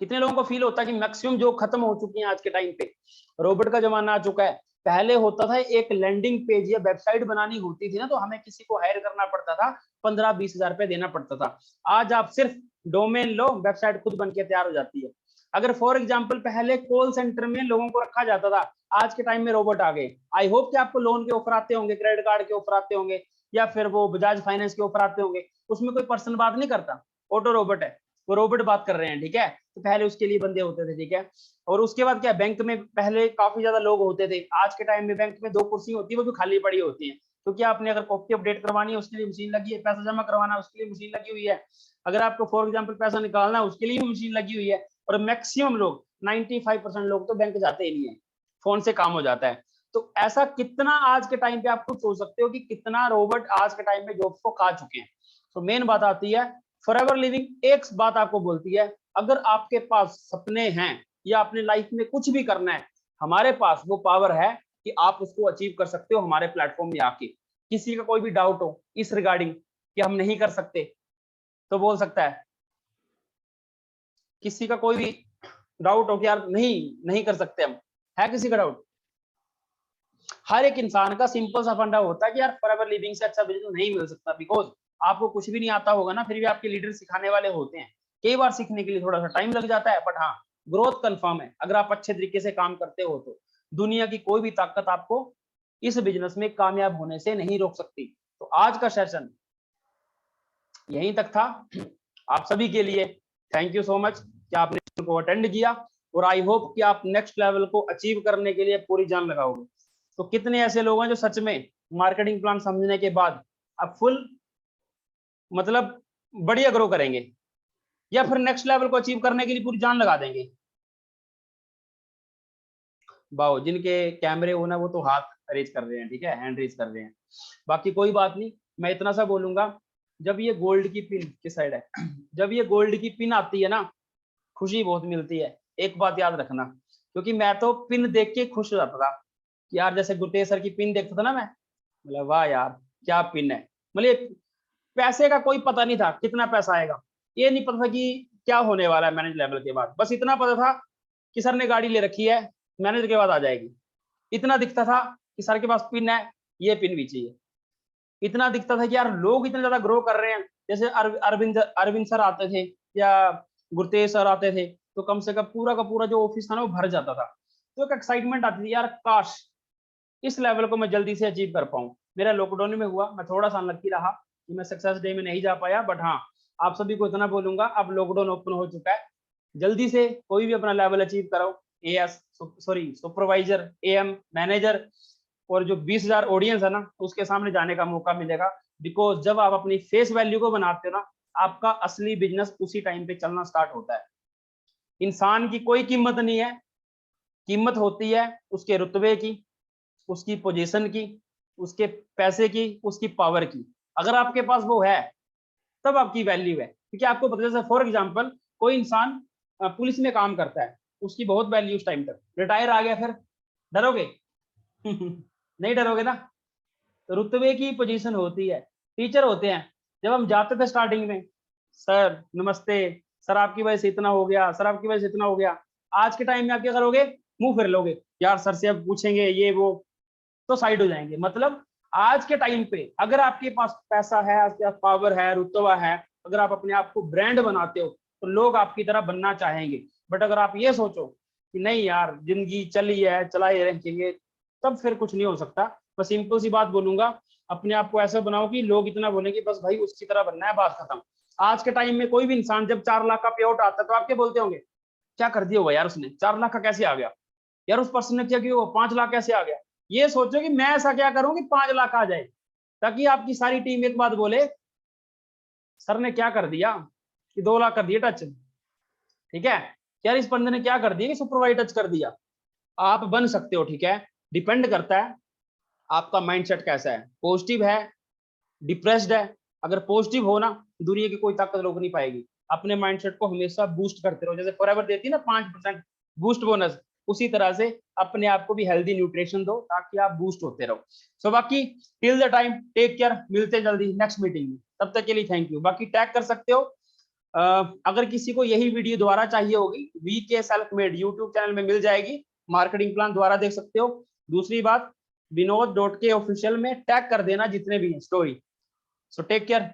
कितने लोगों को फील होता है कि मैक्सिमम जॉब खत्म हो चुकी हैं आज के टाइम पे, रोबोट का जमाना आ चुका है। पहले होता था एक लैंडिंग पेज या वेबसाइट बनानी होती थी ना, तो हमें किसी को हायर करना पड़ता था, 15-20 हजार रुपए देना पड़ता था। आज आप सिर्फ डोमेन लो, वेबसाइट खुद बन के तैयार हो जाती है। अगर फॉर एग्जाम्पल पहले कॉल सेंटर में लोगों को रखा जाता था, आज के टाइम में रोबोट आ गए। आई होप कि आपको लोन के ऑफर आते होंगे, क्रेडिट कार्ड के ऑफर आते होंगे, या फिर वो बजाज फाइनेंस के ऑफर आते होंगे, उसमें कोई पर्सन बात नहीं करता, ऑटो रोबोट है, वो रोबोट बात कर रहे हैं, ठीक है। तो पहले उसके लिए बंदे होते थे, ठीक है। और उसके बाद क्या, बैंक में पहले काफी ज्यादा लोग होते थे, आज के टाइम में बैंक में 2 कुर्सी होती है, वो भी खाली पड़ी होती है, क्योंकि आपने अगर कॉपी अपडेट करवानी है उसके लिए मशीन लगी है, पैसा जमा करवाना है उसके लिए मशीन लगी हुई है, अगर आपको फॉर एग्जाम्पल पैसा निकालना है उसके लिए भी मशीन लगी हुई है। और मैक्सिमम लोग 95% लोग तो बैंक जाते ही नहीं है, फोन से काम हो जाता है। तो ऐसा कितना आज के टाइम पे आप खुद सोच सकते हो कि कितना रोबोट आज के टाइम में जॉब्स को खा चुके हैं। तो मेन बात आती है फॉरएवर लिविंग एक बात आपको बोलती है, अगर आपके पास सपने हैं या अपने लाइफ में कुछ भी करना है, हमारे पास वो पावर है कि आप उसको अचीव कर सकते हो हमारे प्लेटफॉर्म में आके। किसी का कोई भी डाउट हो इस रिगार्डिंग कि हम नहीं कर सकते तो बोल सकता है। किसी का कोई भी डाउट हो कि यार नहीं कर सकते हम, है किसी का डाउट? हर एक इंसान का सिंपल सा फंडा होता है कि यार फॉरएवर लिविंग से अच्छा बिजनेस नहीं मिल सकता, बिकॉज आपको कुछ भी नहीं आता होगा ना, फिर भी आपके लीडर सिखाने वाले होते हैं। कई बार सीखने के लिए थोड़ा सा टाइम लग जाता है, बट हाँ ग्रोथ कंफर्म है। अगर आप अच्छे तरीके से काम करते हो तो दुनिया की कोई भी ताकत आपको इस बिजनेस में कामयाब होने से नहीं रोक सकती। तो आज का सेशन यहीं तक था। आप सभी के लिए थैंक यू सो मच कि आपने इसको अटेंड किया, और आई होप कि आप नेक्स्ट लेवल को अचीव करने के लिए पूरी जान लगाओगे। तो कितने ऐसे लोग हैं जो सच में मार्केटिंग प्लान समझने के बाद अब फुल मतलब बढ़िया ग्रो करेंगे, या फिर नेक्स्ट लेवल को अचीव करने के लिए पूरी जान लगा देंगे? बाओ, जिनके कैमरे हो ना वो तो हाथ रेज कर रहे हैं, ठीक है, हैंड रेज कर रहे हैं। बाकी कोई बात नहीं, मैं इतना सा बोलूंगा, जब ये गोल्ड की पिन किस साइड है, जब ये गोल्ड की पिन आती है ना, खुशी बहुत मिलती है। एक बात याद रखना, क्योंकि मैं तो पिन देख के खुश हो जाता था कि यार जैसे गुरतेज सर की पिन देखता था ना मैं, मतलब वाह यार क्या पिन है। मतलब पैसे का कोई पता नहीं था कितना पैसा आएगा, ये नहीं पता था कि क्या होने वाला है मैनेज लेवल के बाद, बस इतना पता था कि सर ने गाड़ी ले रखी है, मैनेजर के बाद आ जाएगी। इतना दिखता था कि सर के पास पिन है, ये पिन भी चाहिए। इतना दिखता था कि यार लोग इतने ज्यादा ग्रो कर रहे हैं, जैसे अरविंद सर आते थे या गुरतेज सर आते थे, तो कम से कम पूरा का पूरा जो ऑफिस था ना वो भर जाता था। तो एक एक्साइटमेंट आती थी यार, काश इस लेवल को मैं जल्दी से अचीव कर पाऊं। मेरा लॉकडाउन में हुआ, मैं थोड़ा सा अनलकी रहा कि मैं सक्सेस डे में नहीं जा पाया, बट हाँ आप सभी को इतना बोलूंगा, अब लॉकडाउन ओपन हो चुका है, जल्दी से कोई भी अपना लेवल अचीव करो। As sorry supervisor, am, manager, और जो 20,000 ऑडियंस है ना उसके सामने जाने का मौका मिलेगा। बिकॉज जब आप अपनी फेस वैल्यू को बनाते हो ना, आपका असली बिजनेस उसी टाइम पे चलना स्टार्ट होता है। इंसान की कोई कीमत नहीं है, कीमत होती है उसके रुतबे की, उसकी पोजीशन की, उसके पैसे की, उसकी पावर की। अगर आपके पास वो है तब आपकी वैल्यू है। क्योंकि आपको पता है, फॉर एग्जांपल कोई इंसान पुलिस में काम करता है, उसकी बहुत वैल्यू उस टाइम तक, रिटायर आ गया फिर डरोगे? नहीं डरोगे ना। तो रुतबे की पोजीशन होती है। टीचर होते हैं, जब हम जाते थे स्टार्टिंग में, सर नमस्ते, सर आपकी वजह से इतना हो गया, सर आपकी वजह से इतना हो गया। आज के टाइम में आप क्या करोगे? मुंह फिर लोगे, यार सर से अब पूछेंगे ये वो, तो साइड हो जाएंगे। मतलब आज के टाइम पे अगर आपके पास पैसा है, आपके पास पावर है, रुतबा है, अगर आप अपने आप को ब्रांड बनाते हो तो लोग आपकी तरह बनना चाहेंगे। बट अगर आप ये सोचो कि नहीं यार जिंदगी चली है चलाए रहेंगे, तब फिर कुछ नहीं हो सकता। मैं सिंपल सी बात बोलूंगा, अपने आप को ऐसा बनाओ कि लोग इतना बोलेंगे बस भाई उसकी तरह बनना है, बात खत्म। आज के टाइम में कोई भी इंसान जब 4 लाख का पे आउट आता है तो आप क्या बोलते होंगे? क्या कर दिया होगा यार उसने, 4 लाख का कैसे आ गया, यार उस पर्सन ने क्या किया होगा, 5 लाख कैसे आ गया। ये सोचो कि मैं ऐसा क्या करूं कि 5 लाख आ जाए, ताकि आपकी सारी टीम एक बात बोले, सर ने क्या कर दिया कि 2 लाख कर दिए टच, ठीक है, यार इस बंदे ने क्या कर दिया कि सुपरवाइज टच कर दिया। आप बन सकते हो, ठीक है, डिपेंड करता है आपका माइंडसेट कैसा है, पॉजिटिव है, डिप्रेस्ड है। अगर पॉजिटिव हो ना, दुनिया की कोई ताकत रोक नहीं पाएगी। अपने माइंडसेट को हमेशा बूस्ट करते रहो, जैसे फॉरएवर देती है ना 5% बूस्ट बोनस, उसी तरह से अपने आप को भी हेल्दी न्यूट्रिशन दो ताकि आप बूस्ट होते रहो। सो बाकी till the time take care, मिलते जल्दी नेक्स्ट मीटिंग में, तब तक के लिए थैंक यू। बाकी टैग कर सकते हो, अगर किसी को यही वीडियो दोबारा चाहिए होगी, VK self made YouTube channel में मिल जाएगी, मार्केटिंग प्लान दोबारा देख सकते हो। दूसरी बात, विनोद.के ऑफिशियल में टैग कर देना जितने भी हैं स्टोरी। So take care.